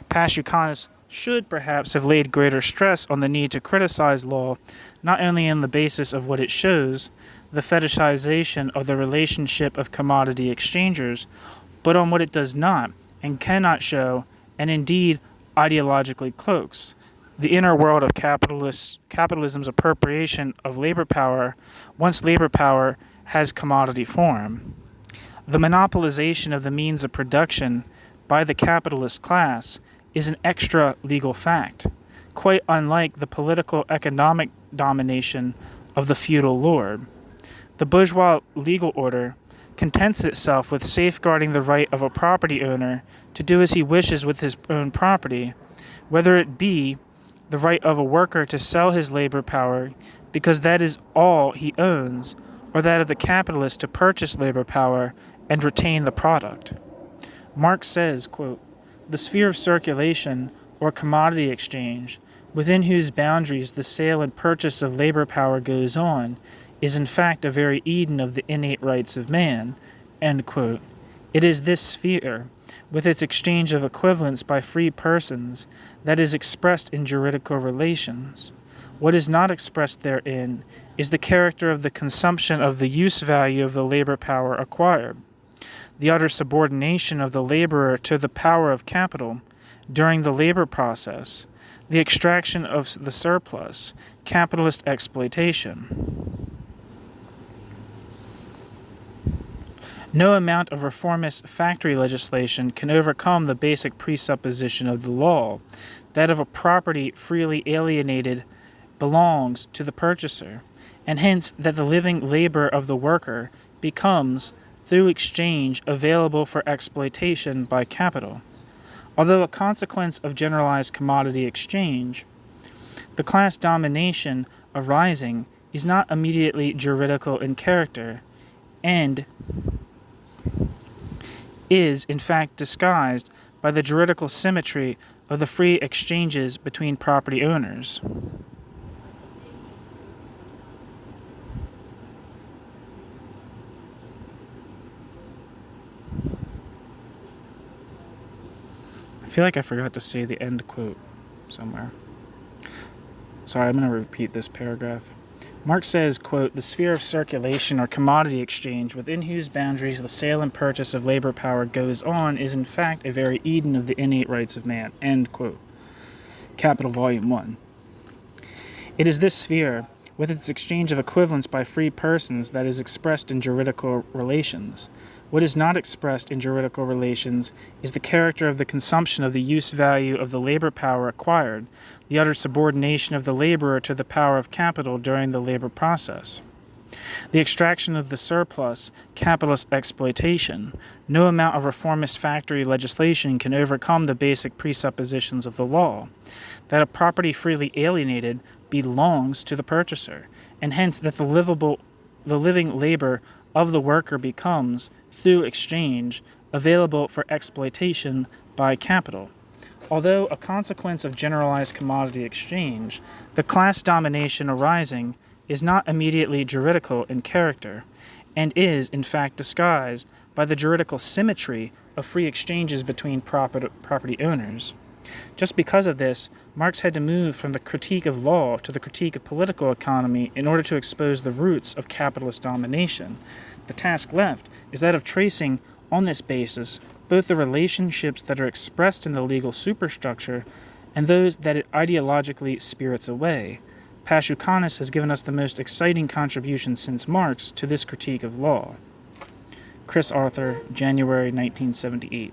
Pashukanis should perhaps have laid greater stress on the need to criticize law, not only on the basis of what it shows, the fetishization of the relationship of commodity exchangers, but on what it does not and cannot show, and indeed ideologically cloaks, the inner world of capitalism's appropriation of labor power once labor power has commodity form. The monopolization of the means of production by the capitalist class is an extra legal fact, quite unlike the political economic domination of the feudal lord. The bourgeois legal order contents itself with safeguarding the right of a property owner to do as he wishes with his own property, whether it be the right of a worker to sell his labor power because that is all he owns, or that of the capitalist to purchase labor power and retain the product. Marx says, quote, "The sphere of circulation, or commodity exchange, within whose boundaries the sale and purchase of labor power goes on, is in fact a very Eden of the innate rights of man." End quote. It is this sphere, with its exchange of equivalents by free persons, that is expressed in juridical relations. What is not expressed therein is the character of the consumption of the use value of the labor power acquired, the utter subordination of the laborer to the power of capital during the labor process, the extraction of the surplus, capitalist exploitation. No amount of reformist factory legislation can overcome the basic presupposition of the law, that of a property freely alienated belongs to the purchaser, and hence that the living labor of the worker becomes, through exchange, available for exploitation by capital. Although a consequence of generalized commodity exchange, the class domination arising is not immediately juridical in character, and is, in fact, disguised by the juridical symmetry of the free exchanges between property owners. I feel like I forgot to say the end quote somewhere. Sorry, I'm going to repeat this paragraph. Marx says, quote, "The sphere of circulation or commodity exchange within whose boundaries the sale and purchase of labor power goes on is in fact a very Eden of the innate rights of man." End quote. Capital Volume 1. It is this sphere, with its exchange of equivalents by free persons, that is expressed in juridical relations. What is not expressed in juridical relations is the character of the consumption of the use value of the labor power acquired, the utter subordination of the laborer to the power of capital during the labor process, the extraction of the surplus, capitalist exploitation. No amount of reformist factory legislation can overcome the basic presuppositions of the law, that a property freely alienated belongs to the purchaser, and hence that the living labor of the worker becomes, through exchange, available for exploitation by capital. Although a consequence of generalized commodity exchange, the class domination arising is not immediately juridical in character, and is, in fact, disguised by the juridical symmetry of free exchanges between property owners. Just because of this, Marx had to move from the critique of law to the critique of political economy in order to expose the roots of capitalist domination. The task left is that of tracing, on this basis, both the relationships that are expressed in the legal superstructure and those that it ideologically spirits away. Pashukanis has given us the most exciting contribution since Marx to this critique of law. Chris Arthur, January 1978.